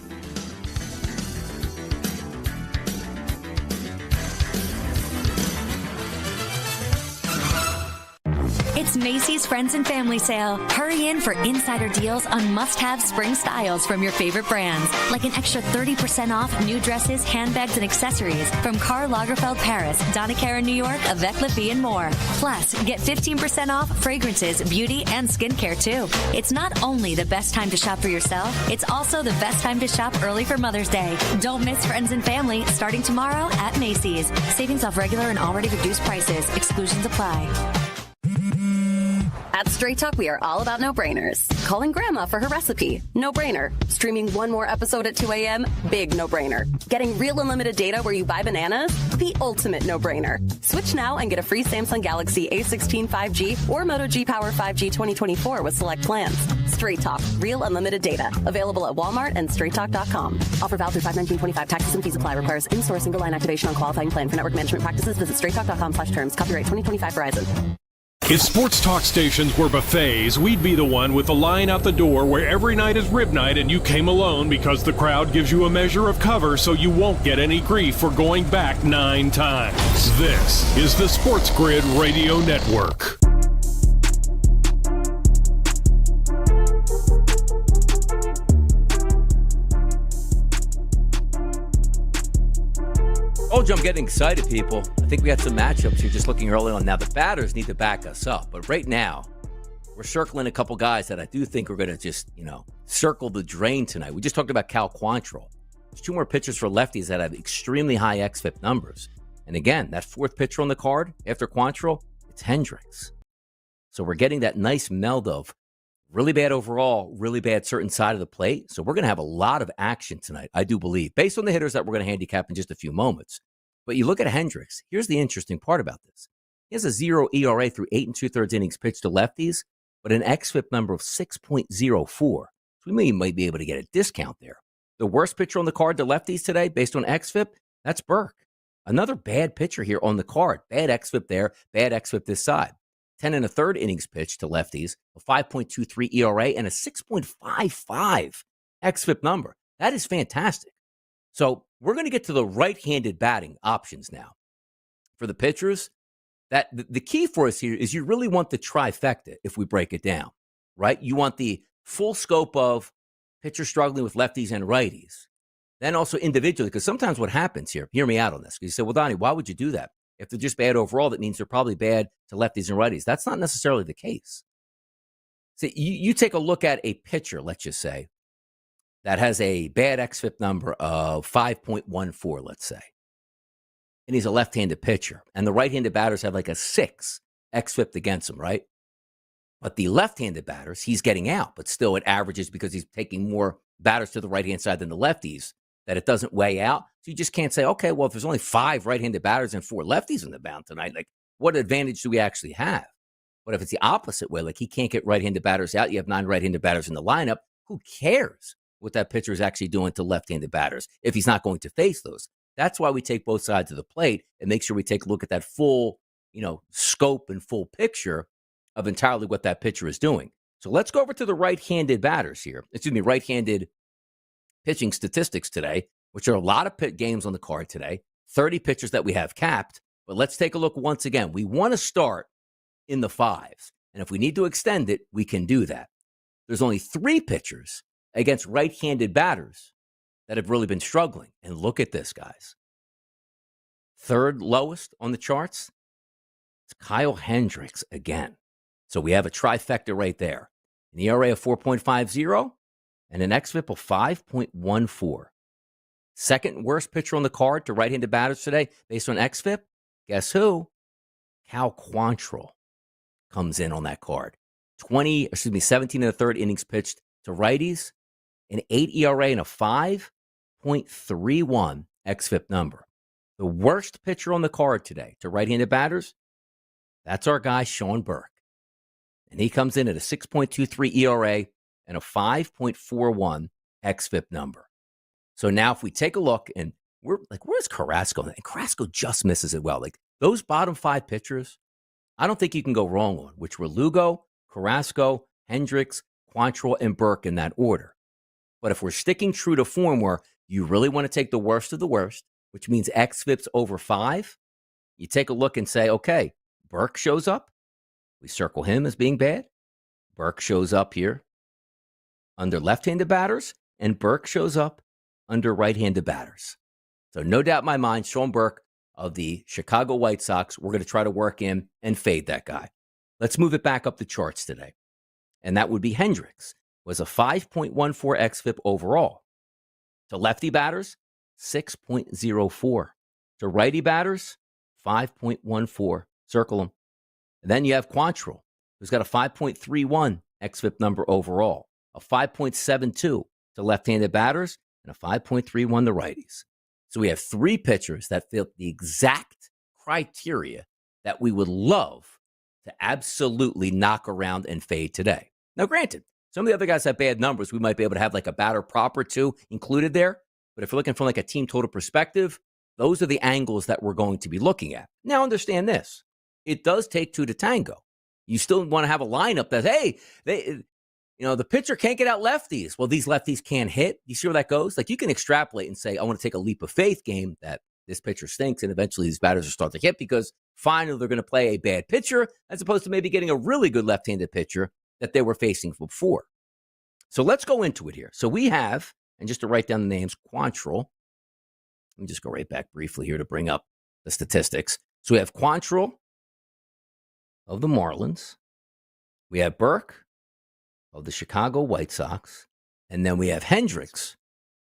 It's Macy's Friends and Family Sale. Hurry in for insider deals on must-have spring styles from your favorite brands, like an extra 30% off new dresses, handbags, and accessories from Karl Lagerfeld Paris, Donna Karan New York, Avec La Fille, and more. Plus, get 15% off fragrances, beauty, and skincare, too. It's not only the best time to shop for yourself, it's also the best time to shop early for Mother's Day. Don't miss Friends and Family starting tomorrow at Macy's. Savings off regular and already reduced prices. Exclusions apply. At Straight Talk, we are all about no-brainers. Calling Grandma for her recipe, no-brainer. Streaming one more episode at 2 a.m., big no-brainer. Getting real unlimited data where you buy bananas, the ultimate no-brainer. Switch now and get a free Samsung Galaxy A16 5G or Moto G Power 5G 2024 with select plans. Straight Talk, real unlimited data. Available at Walmart and straighttalk.com. Offer valid through 5/19/25. Taxes and fees apply. Requires in-store single line activation on qualifying plan. For network management practices, visit straighttalk.com/terms. Copyright 2025 Verizon. If sports talk stations were buffets, we'd be the one with the line out the door where every night is rib night and you came alone because the crowd gives you a measure of cover so you won't get any grief for going back 9 times. This is the SportsGrid Radio Network. Oh, I'm getting excited, people. I think we had some matchups here just looking early on. Now, the batters need to back us up. But right now, we're circling a couple guys that I do think are going to just, circle the drain tonight. We just talked about Cal Quantrill. There's 2 more pitchers for lefties that have extremely high xFIP numbers. And again, that 4th pitcher on the card after Quantrill, it's Hendricks. So we're getting that nice meld of really bad overall, really bad certain side of the plate. So we're going to have a lot of action tonight, I do believe, based on the hitters that we're going to handicap in just a few moments. But you look at Hendricks, here's the interesting part about this. He has a 0 ERA through 8 2/3 innings pitched to lefties, but an xFIP number of 6.04. So we might be able to get a discount there. The worst pitcher on the card to lefties today, based on xFIP, that's Burke. Another bad pitcher here on the card. Bad xFIP there, bad xFIP this side. 10 1/3 innings pitched to lefties, a 5.23 ERA, and a 6.55 xFIP number. That is fantastic. So we're going to get to the right-handed batting options now. For the pitchers, that the key for us here is you really want the trifecta if we break it down, right? You want the full scope of pitchers struggling with lefties and righties. Then also individually, because sometimes what happens here, hear me out on this, because you say, well, Donnie, why would you do that? If they're just bad overall, that means they're probably bad to lefties and righties. That's not necessarily the case. See, you take a look at a pitcher, let's just say, that has a bad xFIP number of 5.14, let's say. And he's a left-handed pitcher. And the right-handed batters have like a 6 xFIP against him, right? But the left-handed batters, he's getting out. But still, it averages because he's taking more batters to the right-hand side than the lefties, that it doesn't weigh out. So you just can't say, okay, well, if there's only 5 right-handed batters and 4 lefties in the mound tonight, like, what advantage do we actually have? What if it's the opposite way? Like, he can't get right-handed batters out. You have 9 right-handed batters in the lineup. Who cares what that pitcher is actually doing to left-handed batters if he's not going to face those? That's why we take both sides of the plate and make sure we take a look at that full, scope and full picture of entirely what that pitcher is doing. So let's go over to the right-handed batters here. Right-handed pitching statistics today, which are a lot of games on the card today, 30 pitchers that we have capped. But let's take a look once again. We want to start in the 5s. And if we need to extend it, we can do that. There's only 3 pitchers against right-handed batters that have really been struggling. And look at this, guys. 3rd lowest on the charts, it's It's Kyle Hendricks again. So we have a trifecta right there. An ERA of 4.50 and an xFIP of 5.14. Second worst pitcher on the card to right-handed batters today based on xFIP. Guess who? Cal Quantrill comes in on that card. 17 and a third innings pitched to righties, an 8 ERA and a 5.31 xFIP number. The worst pitcher on the card today to right-handed batters, that's our guy, Sean Burke. And he comes in at a 6.23 ERA and a 5.41 xFIP number. So now if we take a look, and we're like, where's Carrasco? And Carrasco just misses it well. Like those bottom 5 pitchers, I don't think you can go wrong on, which were Lugo, Carrasco, Hendricks, Quantrill, and Burke in that order. But if we're sticking true to form where you really want to take the worst of the worst, which means xFIP's over 5, you take a look and say, okay, Burke shows up. We circle him as being bad. Burke shows up here under left-handed batters, and Burke shows up under right-handed batters. So no doubt in my mind, Sean Burke of the Chicago White Sox, we're going to try to work in and fade that guy. Let's move it back up the charts today. And that would be Hendricks, was a 5.14 xFIP overall. To lefty batters, 6.04. To righty batters, 5.14. Circle them. And then you have Quantrill, who's got a 5.31 xFIP number overall, a 5.72 to left-handed batters, and a 5.31 to righties. So we have 3 pitchers that fit the exact criteria that we would love to absolutely knock around and fade today. Now, granted, some of the other guys have bad numbers. We might be able to have like a batter prop or 2 included there. But if you're looking from like a team total perspective, those are the angles that we're going to be looking at. Now, understand this. It does take 2 to tango. You still want to have a lineup that, hey, the pitcher can't get out lefties. Well, these lefties can't hit. You see where that goes? Like you can extrapolate and say, I want to take a leap of faith game that this pitcher stinks, and eventually these batters will start to hit because finally they're going to play a bad pitcher as opposed to maybe getting a really good left-handed pitcher that they were facing before. So let's go into it here. So we have, and just to write down the names, Quantrill. Let me just go right back briefly here to bring up the statistics. So we have Quantrill of the Marlins. We have Burke of the Chicago White Sox. And then we have Hendricks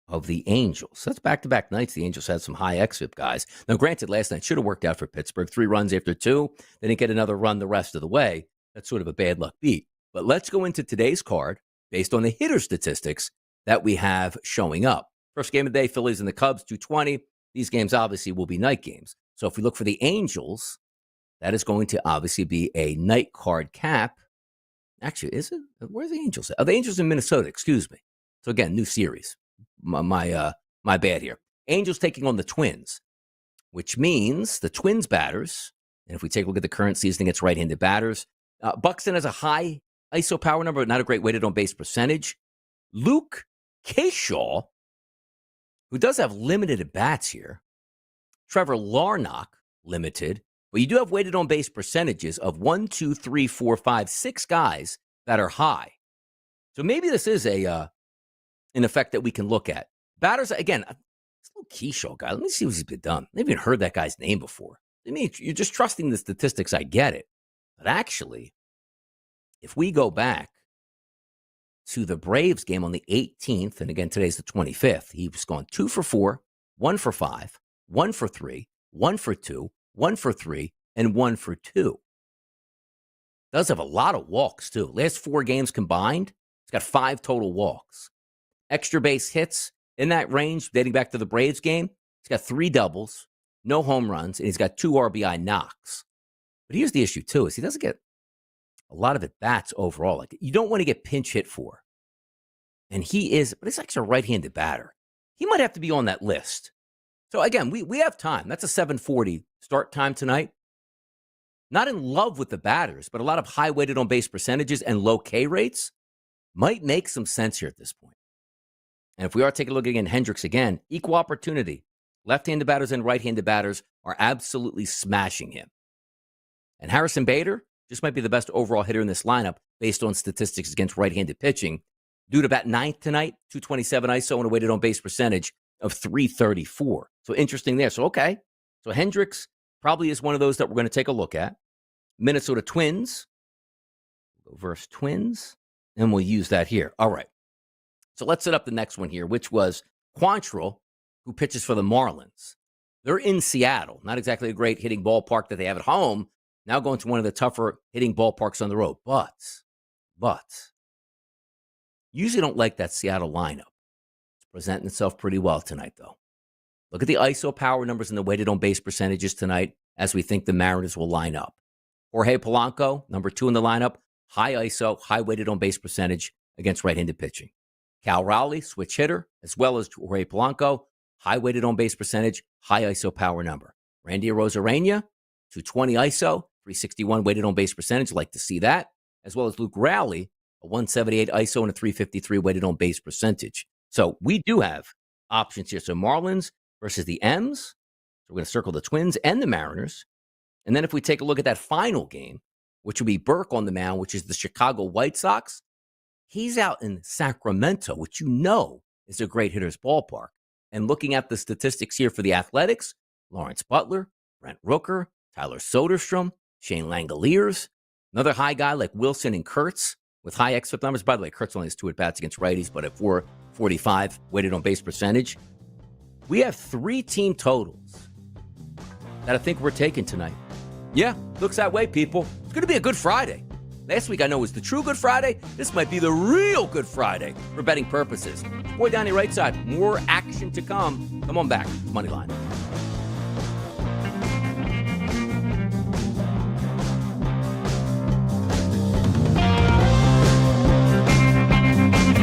of the Angels. That's back-to-back nights. The Angels had some high xFIP guys. Now, granted, last night should have worked out for Pittsburgh. 3 runs after 2. They didn't get another run the rest of the way. That's sort of a bad luck beat. But let's go into today's card based on the hitter statistics that we have showing up. First game of the day, Phillies and the Cubs, 2:20. These games obviously will be night games. So if we look for the Angels, that is going to obviously be a night card cap. Actually, is it? Where's the Angels at? Oh, the Angels in Minnesota, excuse me. So again, new series. My bad here. Angels taking on the Twins, which means the Twins batters, and if we take a look at the current season against right-handed batters, Buxton has a high ISO power number, but not a great weighted on base percentage. Luke Kershaw, who does have limited at-bats here. Trevor Larnach, limited. But you do have weighted on base percentages of 1, 2, 3, 4, 5, 6 guys that are high. So maybe this is an effect that we can look at. Batters, again, this little Kershaw guy, let me see what he's been done. I haven't even heard that guy's name before. I mean, you're just trusting the statistics. I get it. But actually, if we go back to the Braves game on the 18th, and again, today's the 25th, he was going 2 for 4, 1 for 5, 1 for 3, 1 for 2, 1 for 3, and 1 for 2. Does have a lot of walks, too. Last 4 games combined, he's got 5 total walks. Extra base hits in that range, dating back to the Braves game. He's got 3 doubles, no home runs, and he's got 2 RBI knocks. But here's the issue, too, is he doesn't get a lot of at-bats overall. Like, you don't want to get pinch hit for. And he is, but he's actually a right-handed batter. He might have to be on that list. So, again, we have time. That's a 7:40 start time tonight. Not in love with the batters, but a lot of high weighted on base percentages and low K rates might make some sense here at this point. And if we are taking a look again, Hendricks again, equal opportunity. Left-handed batters and right-handed batters are absolutely smashing him. And Harrison Bader just might be the best overall hitter in this lineup based on statistics against right-handed pitching. Due to bat 9th tonight, 227 ISO and a weighted on base percentage of 334. So interesting there. So, okay. So Hendricks probably is one of those that we're going to take a look at. Minnesota Twins. We'll go versus Twins, and we'll use that here. All right. So let's set up the next one here, which was Quantrill, who pitches for the Marlins. They're in Seattle. Not exactly a great hitting ballpark that they have at home. Now going to one of the tougher hitting ballparks on the road. But, usually don't like that Seattle lineup. It's presenting itself pretty well tonight, though. Look at the ISO power numbers and the weighted on base percentages tonight as we think the Mariners will line up. Jorge Polanco, number 2 in the lineup, high ISO, high weighted on base percentage against right-handed pitching. Cal Raleigh, switch hitter, as well as Jorge Polanco, high weighted on base percentage, high ISO power number. Randy Arozarena, 220 ISO, 361 weighted on base percentage, like to see that, as well as Luke Raleigh, a 178 ISO and a 353 weighted on base percentage. So we do have options here. So Marlins versus the M's. So we're going to circle the Twins and the Mariners. And then if we take a look at that final game, which will be Burke on the mound, which is the Chicago White Sox, he's out in Sacramento, which you know is a great hitter's ballpark. And looking at the statistics here for the Athletics, Lawrence Butler, Brent Rooker, Tyler Soderstrom, Shane Langoliers, another high guy like Wilson and Kurtz with high XFIP numbers. By the way, Kurtz only has 2 at-bats against righties, but at 445 weighted on base percentage. We have 3 team totals that I think we're taking tonight. Yeah, looks that way, people. It's going to be a Good Friday. Last week I know was the true Good Friday. This might be the real Good Friday for betting purposes. Boy, down the right side, more action to come. Come on back, Moneyline.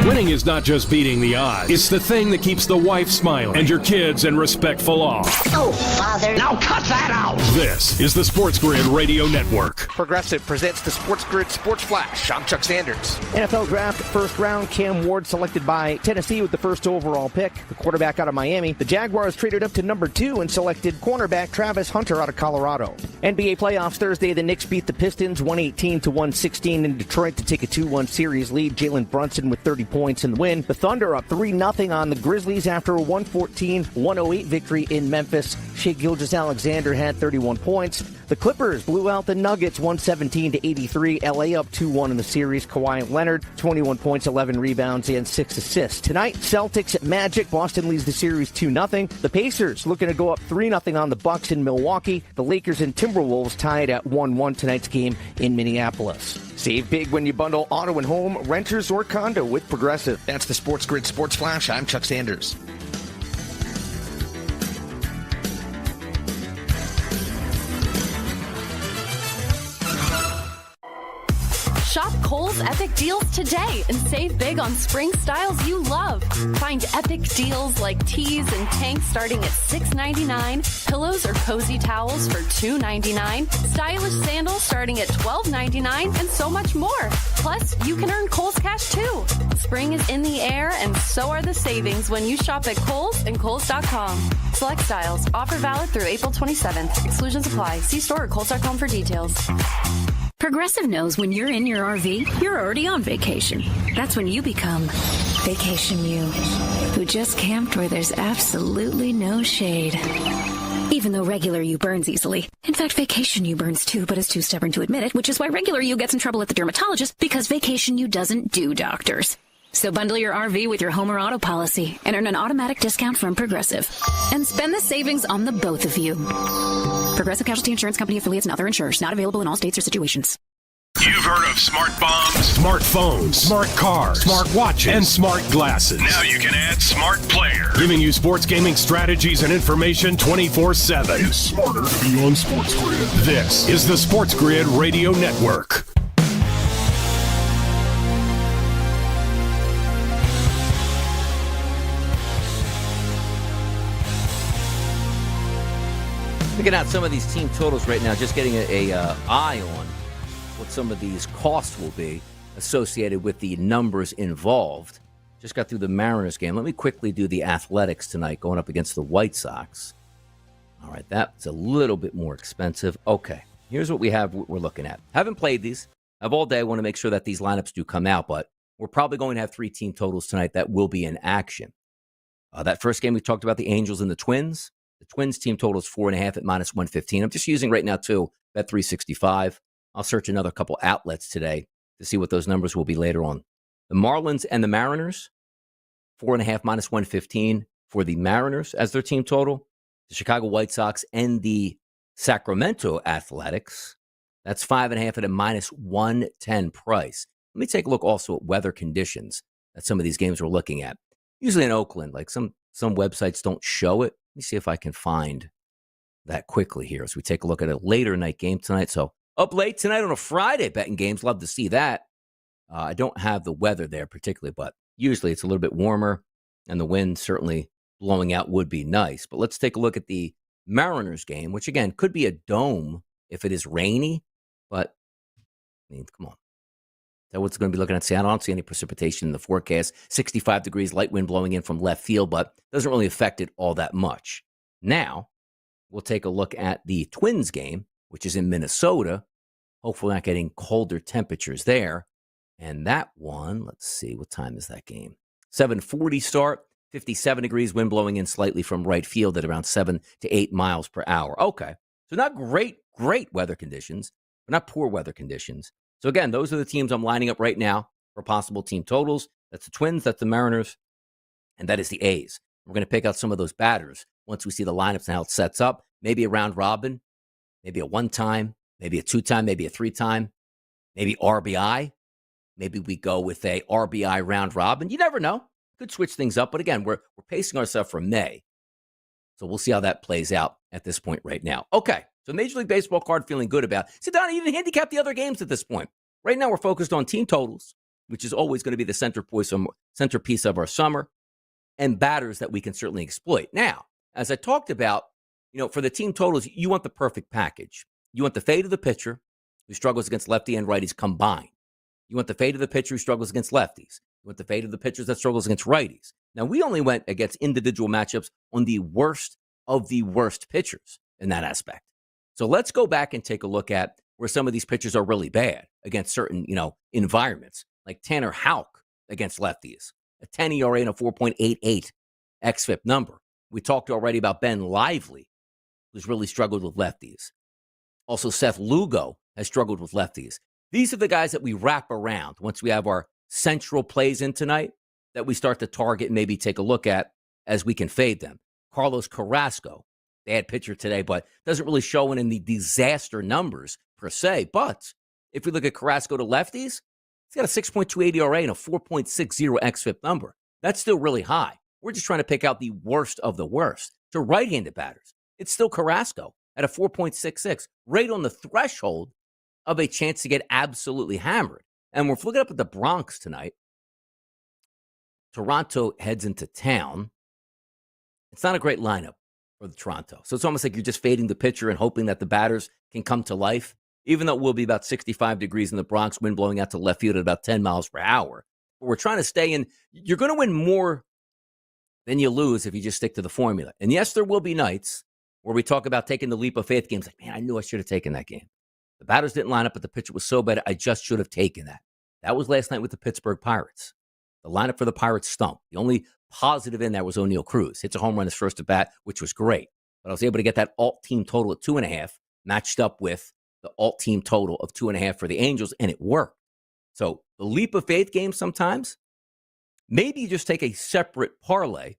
Winning is not just beating the odds. It's the thing that keeps the wife smiling and your kids in respectful awe. Oh, Father. Now cut that out. This is the SportsGrid Radio Network. Progressive presents the SportsGrid Sports Flash. I'm Chuck Sanders. NFL Draft first round, Cam Ward selected by Tennessee with the first overall pick. The quarterback out of Miami. The Jaguars traded up to number 2 and selected cornerback Travis Hunter out of Colorado. NBA playoffs Thursday, the Knicks beat the Pistons 118-116 in Detroit to take a 2-1 series lead. Jalen Brunson with 30 points in the win. The Thunder up 3-0 on the Grizzlies after a 114-108 victory in Memphis. Shai Gilgeous-Alexander had 31 points. The Clippers blew out the Nuggets 117-83. LA up 2-1 in the series. Kawhi Leonard, 21 points, 11 rebounds, and 6 assists. Tonight, Celtics at Magic. Boston leads the series 2-0. The Pacers looking to go up 3-0 on the Bucks in Milwaukee. The Lakers and Timberwolves tied at 1-1 tonight's game in Minneapolis. Save big when you bundle auto and home, renters, or condo with Progressive. That's the SportsGrid Sports Flash. I'm Chuck Sanders. Shop Kohl's Epic Deals today and save big on spring styles you love. Find epic deals like tees and tanks starting at $6.99, pillows or cozy towels for $2.99, stylish sandals starting at $12.99, and so much more. Plus, you can earn Kohl's Cash too. Spring is in the air, and so are the savings when you shop at Kohl's and Kohl's.com. Select styles. Offer valid through April 27th. Exclusions apply. See store or Kohl's.com for details. Progressive knows when you're in your RV, you're already on vacation. That's when you become Vacation You, who just camped where there's absolutely no shade. Even though regular you burns easily. In fact, Vacation You burns too, but is too stubborn to admit it, which is why regular you gets in trouble at the dermatologist, because Vacation You doesn't do doctors. So bundle your RV with your home or auto policy and earn an automatic discount from Progressive. And spend the savings on the both of you. Progressive Casualty Insurance Company affiliates and other insurers. Not available in all states or situations. You've heard of smart bombs, Smartphones, smart cars, smart watches, and smart glasses. now you can add smart player. Giving you sports gaming strategies and information 24/7. It's smarter to be on SportsGrid. This is the SportsGrid Radio Network. Looking at some of these team totals right now, just getting a eye on what some of these costs will be associated with the numbers involved. Just got through the Mariners game. Let me quickly do the Athletics tonight going up against the White Sox. All right, that's a little bit more expensive. Okay, here's what we have we're looking at. Haven't played these. I've all day. I want to make sure that these lineups do come out, but we're probably going to have 3 team totals tonight that will be in action. That first game we talked about, the Angels and the Twins. The Twins team total is 4.5 at -115. I'm just using right now, too, Bet365. I'll search another couple outlets today to see what those numbers will be later on. The Marlins and the Mariners, 4.5 minus 115 for the Mariners as their team total. The Chicago White Sox and the Sacramento Athletics, that's 5.5 at a minus 110 price. Let me take a look also at weather conditions that some of these games we're looking at. Usually in Oakland, like some websites don't show it. Let me see if I can find that quickly here as we take a look at a later night game tonight. So up late tonight on a Friday betting games. Love to see that. I don't have the weather there particularly, but usually it's a little bit warmer and the wind certainly blowing out would be nice. But let's take a look at the Mariners game, which again could be a dome if it is rainy. But I mean, come on. Is that what's going to be looking at Seattle? I don't see any precipitation in the forecast. 65 degrees, light wind blowing in from left field, but doesn't really affect it all that much. Now, we'll take a look at the Twins game, which is in Minnesota. Hopefully not getting colder temperatures there. And that one, let's see, what time is that game? 7:40 start, 57 degrees, wind blowing in slightly from right field at around 7 to 8 miles per hour. Okay, so not great weather conditions, but not poor weather conditions. So again, those are the teams I'm lining up right now for possible team totals. That's the Twins, that's the Mariners, and that is the A's. We're going to pick out some of those batters once we see the lineups and how it sets up. Maybe a round robin, maybe a one-time, maybe a two-time, maybe a three-time, maybe RBI. Maybe we go with a RBI round robin. You never know. Could switch things up. But again, we're pacing ourselves for May. So we'll see how that plays out at this point right now. Okay, so Major League Baseball card feeling good about. So Donnie, you didn't handicap the other games at this point. Right now we're focused on team totals, which is always going to be the centerpiece of our summer, and batters that we can certainly exploit. Now, as I talked about, for the team totals, you want the perfect package. You want the fade of the pitcher who struggles against lefty and righties combined. You want the fade of the pitcher who struggles against lefties. You want the fade of the pitchers that struggles against righties. Now, we only went against individual matchups on the worst of the worst pitchers in that aspect. So let's go back and take a look at where some of these pitchers are really bad against certain, environments, like Tanner Houck against lefties, a 10 ERA and a 4.88 xFIP number. We talked already about Ben Lively, who's really struggled with lefties. Also, Seth Lugo has struggled with lefties. These are the guys that we wrap around once we have our central plays in tonight that we start to target and maybe take a look at as we can fade them. Carlos Carrasco, bad pitcher today, but doesn't really show in the disaster numbers per se. But if we look at Carrasco to lefties, he's got a 6.28 ERA and a 4.60 xFIP number. That's still really high. We're just trying to pick out the worst of the worst. To right-handed batters, it's still Carrasco at a 4.66, right on the threshold of a chance to get absolutely hammered. And we're looking up at the Bronx tonight. Toronto heads into town. It's not a great lineup for the Toronto. So it's almost like you're just fading the pitcher and hoping that the batters can come to life, even though it will be about 65 degrees in the Bronx, wind blowing out to left field at about 10 miles per hour. But we're trying to stay in. You're going to win more than you lose if you just stick to the formula. And yes, there will be nights where we talk about taking the leap of faith games. Like, man, I knew I should have taken that game. The batters didn't line up, but the pitcher was so bad, I just should have taken that. That was last night with the Pittsburgh Pirates. The lineup for the Pirates stunk. The only positive in that was O'Neal Cruz. Hits a home run his first at bat, which was great. But I was able to get that alt team total at 2.5, matched up with the alt team total of 2.5 for the Angels, and it worked. So the leap of faith game sometimes, maybe you just take a separate parlay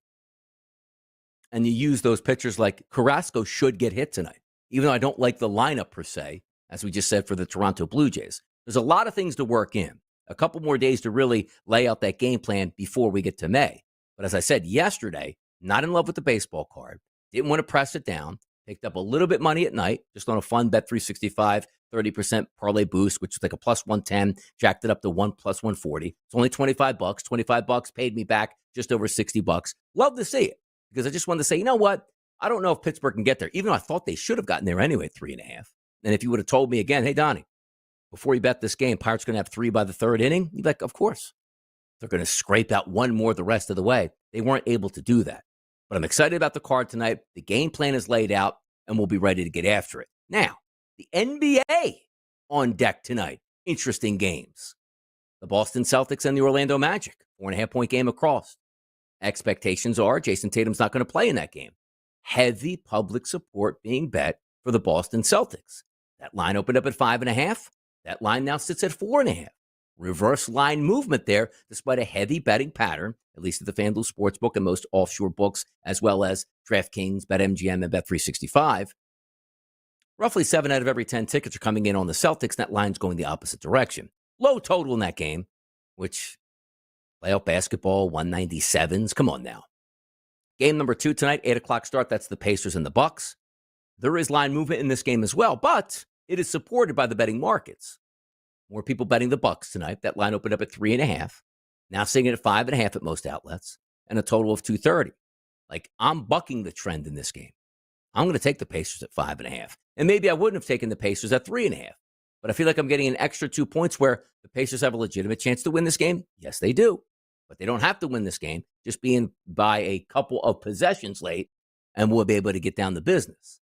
and you use those pitchers like Carrasco should get hit tonight, even though I don't like the lineup per se, as we just said for the Toronto Blue Jays. There's a lot of things to work in. A couple more days to really lay out that game plan before we get to May. But as I said yesterday, not in love with the baseball card. Didn't want to press it down. Picked up a little bit money at night, just on a fun Bet365 30% parlay boost, which is like a plus 110, jacked it up to plus 140. It's only $25. $25 paid me back just over $60. Love to see it because I just wanted to say, you know what? I don't know if Pittsburgh can get there, even though I thought they should have gotten there anyway, 3.5. And if you would have told me again, hey, Donnie, before you bet this game, Pirates going to have 3 by the third inning, you'd be like, of course. They're going to scrape out one more the rest of the way. They weren't able to do that. But I'm excited about the card tonight. The game plan is laid out, and we'll be ready to get after it. Now, the NBA on deck tonight. Interesting games. The Boston Celtics and the Orlando Magic. 4.5-point game across. Expectations are Jason Tatum's not going to play in that game. Heavy public support being bet for the Boston Celtics. That line opened up at 5.5. That line now sits at 4.5. Reverse line movement there, despite a heavy betting pattern, at least at the FanDuel Sportsbook and most offshore books, as well as DraftKings, BetMGM, and Bet365. Roughly 7 out of every 10 tickets are coming in on the Celtics. That line's going the opposite direction. Low total in that game, which playoff basketball, 197s. Come on now. Game number 2 tonight, 8 o'clock start. That's the Pacers and the Bucks. There is line movement in this game as well, but it is supported by the betting markets. More people betting the Bucks tonight. That line opened up at 3.5. Now sitting at 5.5 at most outlets, and a total of 230. Like, I'm bucking the trend in this game. I'm going to take the Pacers at 5.5. And maybe I wouldn't have taken the Pacers at 3.5. But I feel like I'm getting an extra 2 points where the Pacers have a legitimate chance to win this game. Yes, they do. But they don't have to win this game, just being by a couple of possessions late, and we'll be able to get down to business.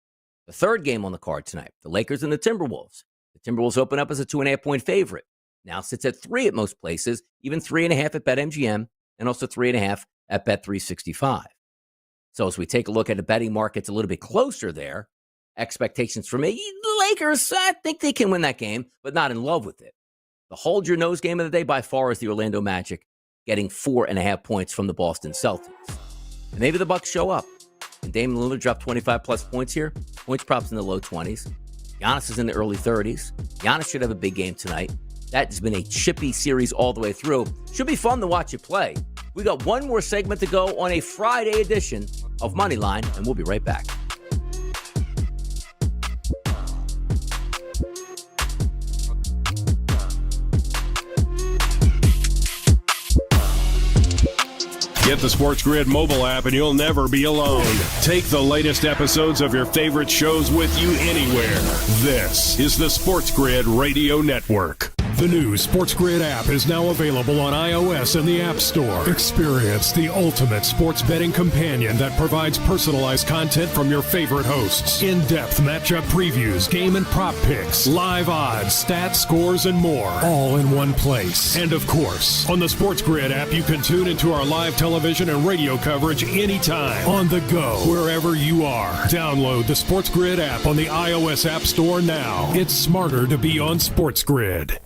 The third game on the card tonight, the Lakers and the Timberwolves. The Timberwolves open up as a 2.5-point favorite. Now sits at 3 at most places, even 3.5 at BetMGM, and also 3.5 at Bet365. So as we take a look at the betting markets a little bit closer there, expectations for me, the Lakers, I think they can win that game, but not in love with it. The hold your nose game of the day by far is the Orlando Magic, getting 4.5 points from the Boston Celtics. And maybe the Bucks show up. And Damian Lillard dropped 25-plus points here. Points props in the low 20s. Giannis is in the early 30s. Giannis should have a big game tonight. That has been a chippy series all the way through. Should be fun to watch it play. We got one more segment to go on a Friday edition of Moneyline, and we'll be right back. Get the SportsGrid mobile app and you'll never be alone. Take the latest episodes of your favorite shows with you anywhere. This is the SportsGrid Radio Network. The new SportsGrid app is now available on iOS and the App Store. Experience the ultimate sports betting companion that provides personalized content from your favorite hosts. In-depth matchup previews, game and prop picks, live odds, stats, scores, and more. All in one place. And of course, on the SportsGrid app, you can tune into our live television and radio coverage anytime. On the go, wherever you are. Download the SportsGrid app on the iOS App Store now. It's smarter to be on SportsGrid.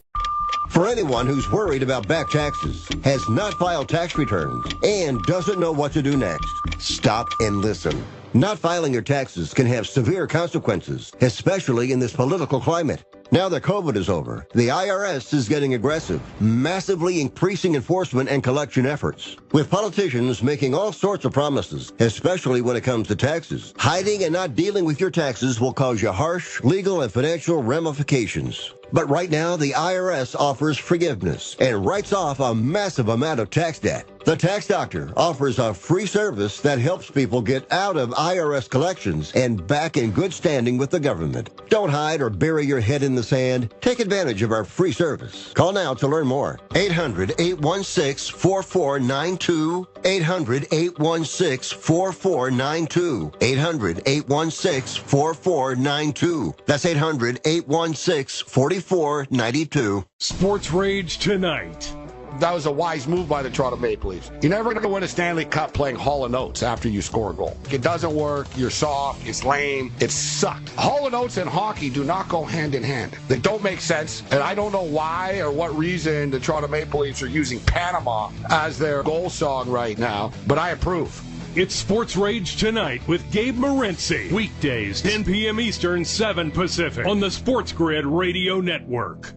For anyone who's worried about back taxes, has not filed tax returns, and doesn't know what to do next, stop and listen. Not filing your taxes can have severe consequences, especially in this political climate. Now that COVID is over, the IRS is getting aggressive, massively increasing enforcement and collection efforts. With politicians making all sorts of promises, especially when it comes to taxes, hiding and not dealing with your taxes will cause you harsh legal and financial ramifications. But right now, the IRS offers forgiveness and writes off a massive amount of tax debt. The Tax Doctor offers a free service that helps people get out of IRS collections and back in good standing with the government. Don't hide or bury your head in the sand. Take advantage of our free service. Call now to learn more. 800-816-4492. 800-816-4492. 800-816-4492. That's 800-816-4492. Sports Rage tonight. That was a wise move by the Toronto Maple Leafs. You're never going to win a Stanley Cup playing Hall & Oates after you score a goal. It doesn't work. You're soft. It's lame. It sucked. Hall & Oates and hockey do not go hand in hand. They don't make sense. And I don't know why or what reason the Toronto Maple Leafs are using Panama as their goal song right now, but I approve. It's Sports Rage Tonight with Gabe Morency. Weekdays, 10 p.m. Eastern, 7 Pacific on the SportsGrid Radio Network.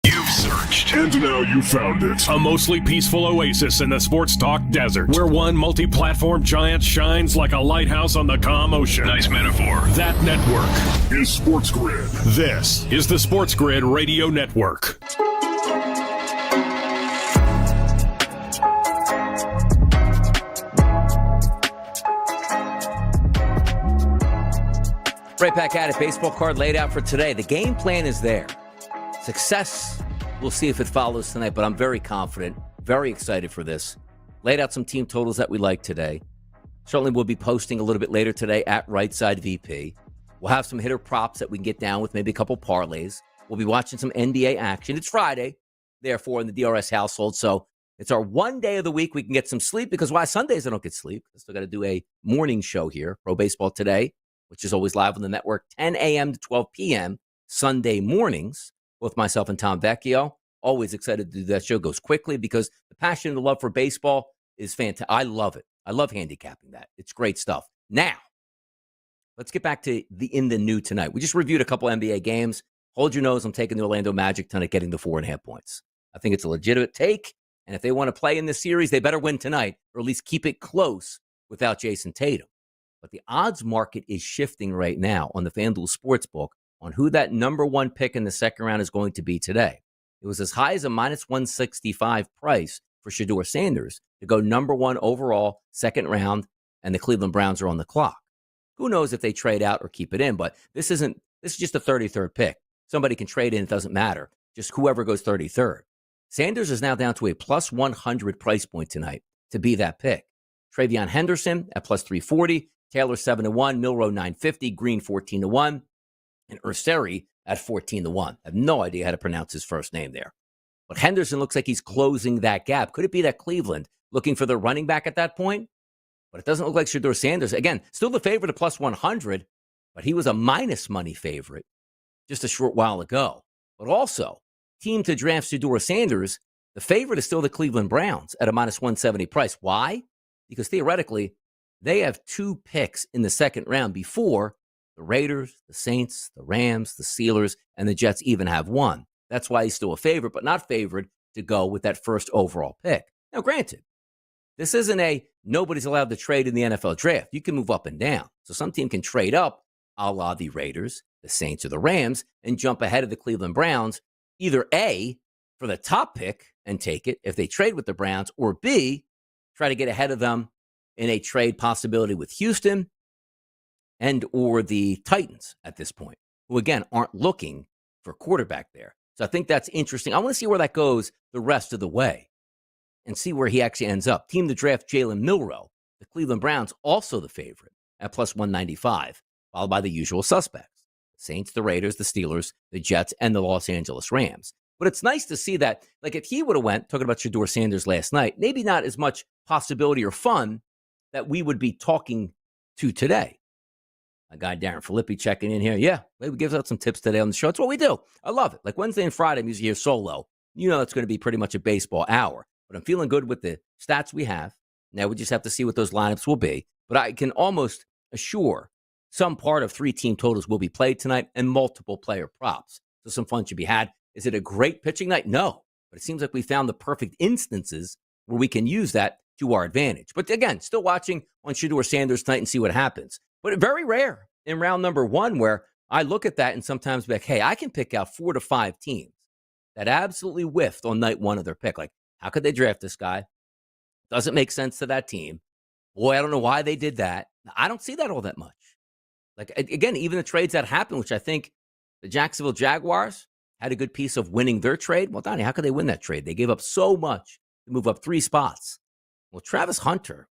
You've searched, and now you found it. A mostly peaceful oasis in the sports talk desert, where one multi-platform giant shines like a lighthouse on the calm ocean. Nice metaphor. That network is SportsGrid. This is the SportsGrid Radio Network. Right back at it. Baseball card laid out for today. The game plan is there. Success, we'll see if it follows tonight, but I'm very confident, very excited for this. Laid out some team totals that we like today. Certainly we'll be posting a little bit later today at Right Side VP. We'll have some hitter props that we can get down with, maybe a couple parlays. We'll be watching some NBA action. It's Friday, therefore, in the DRS household, so it's our one day of the week we can get some sleep, because why Sundays I don't get sleep. I still got to do a morning show here, Pro Baseball Today, which is always live on the network, 10 a.m. to 12 p.m. Sunday mornings. both myself and Tom Vecchio. Always excited to do that show. Goes quickly because the passion and the love for baseball is fantastic. I love it. I love handicapping that. It's great stuff. Now, let's get back to the new tonight. We just reviewed a couple NBA games. Hold your nose. I'm taking the Orlando Magic tonight, getting the 4.5 points. I think it's a legitimate take. And if they want to play in this series, they better win tonight, or at least keep it close without Jason Tatum. But the odds market is shifting right now on the FanDuel Sportsbook on who that number one pick in the second round is going to be today. It was as high as a minus 165 price for Shedeur Sanders to go number one overall, second round, and the Cleveland Browns are on the clock. Who knows if they trade out or keep it in, but this is just a 33rd pick. Somebody can trade in, it doesn't matter. Just whoever goes 33rd. Sanders is now down to a plus 100 price point tonight to be that pick. Travion Henderson at plus 340, Taylor 7-1, Milroe 950, Green 14-1, and Urseri at 14-1. I have no idea how to pronounce his first name there. But Henderson looks like he's closing that gap. Could it be that Cleveland looking for the running back at that point? But it doesn't look like Shedeur Sanders. Again, still the favorite at plus 100, but he was a minus money favorite just a short while ago. But also, team to draft Shedeur Sanders, the favorite is still the Cleveland Browns at a minus 170 price. Why? Because theoretically, they have 2 picks in the second round before the Raiders, the Saints, the Rams, the Steelers, and the Jets even have 1. That's why he's still a favorite, but not favored to go with that first overall pick. Now, granted, this isn't a nobody's allowed to trade in the NFL draft. You can move up and down. So some team can trade up, a la the Raiders, the Saints, or the Rams, and jump ahead of the Cleveland Browns, either A, for the top pick and take it if they trade with the Browns, or B, try to get ahead of them in a trade possibility with Houston and or the Titans at this point, who, again, aren't looking for quarterback there. So I think that's interesting. I want to see where that goes the rest of the way and see where he actually ends up. Team to draft Jalen Milroe, the Cleveland Browns, also the favorite at plus 195, followed by the usual suspects: the Saints, the Raiders, the Steelers, the Jets, and the Los Angeles Rams. But it's nice to see that, like if he would have went, talking about Shedeur Sanders last night, maybe not as much possibility or fun that we would be talking to today. My guy Darren Filippi checking in here. Yeah, we give out some tips today on the show. It's what we do. I love it. Like Wednesday and Friday, I'm usually here solo. You know it's going to be pretty much a baseball hour. But I'm feeling good with the stats we have. Now we just have to see what those lineups will be. But I can almost assure some part of 3 team totals will be played tonight and multiple player props. So some fun should be had. Is it a great pitching night? No. But it seems like we found the perfect instances where we can use that to our advantage. But again, still watching on Shedeur Sanders tonight and see what happens. But very rare in round number 1 where I look at that and sometimes be like, hey, I can pick out 4 to 5 teams that absolutely whiffed on night 1 of their pick. Like, how could they draft this guy? Doesn't make sense to that team. Boy, I don't know why they did that. I don't see that all that much. Like, again, even the trades that happened, which I think the Jacksonville Jaguars had a good piece of winning their trade. Well, Donnie, how could they win that trade? They gave up so much to move up 3 spots. Well, Travis Hunter,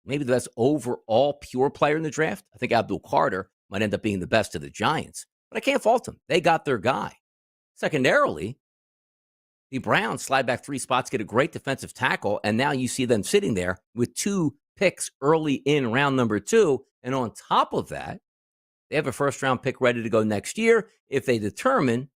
maybe the best overall pure player in the draft. I think Abdul Carter might end up being the best of the Giants, but I can't fault them. They got their guy. Secondarily, the Browns slide back 3 spots, get a great defensive tackle, and now you see them sitting there with 2 picks early in round number 2. And on top of that, they have a first-round pick ready to go next year if they determine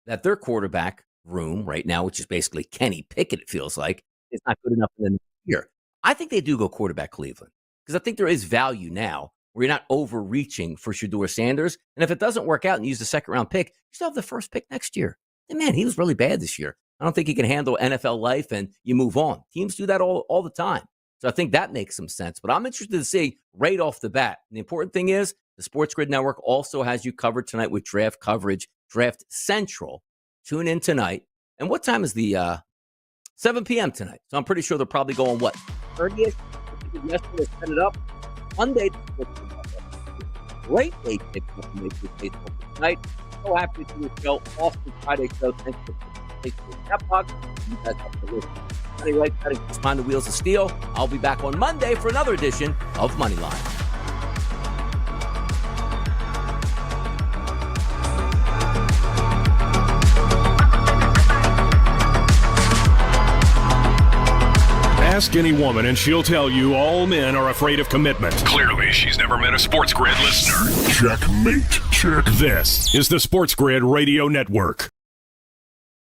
that their quarterback room right now, which is basically Kenny Pickett, it feels like, is not good enough for the next year. I think they do go quarterback Cleveland because I think there is value now where you're not overreaching for Shedeur Sanders. And if it doesn't work out and you use the second-round pick, you still have the first pick next year. And man, he was really bad this year. I don't think he can handle NFL life, and you move on. Teams do that all the time. So I think that makes some sense. But I'm interested to see right off the bat. And the important thing is the SportsGrid Network also has you covered tonight with draft coverage, Draft Central. Tune in tonight. And what time is the 7 p.m. tonight? So I'm pretty sure they're probably going, what, 30th? Yesterday set it up. Monday, great day Facebook tonight. So happy to do the show. Austin Friday show. Thanks for Facebook chat box. You guys have to listen. Anyway, behind the wheels of steel. I'll be back on Monday for another edition of Moneyline. Ask any woman and she'll tell you all men are afraid of commitment. Clearly, she's never met a SportsGrid listener. Checkmate. Check. This is the SportsGrid Radio Network.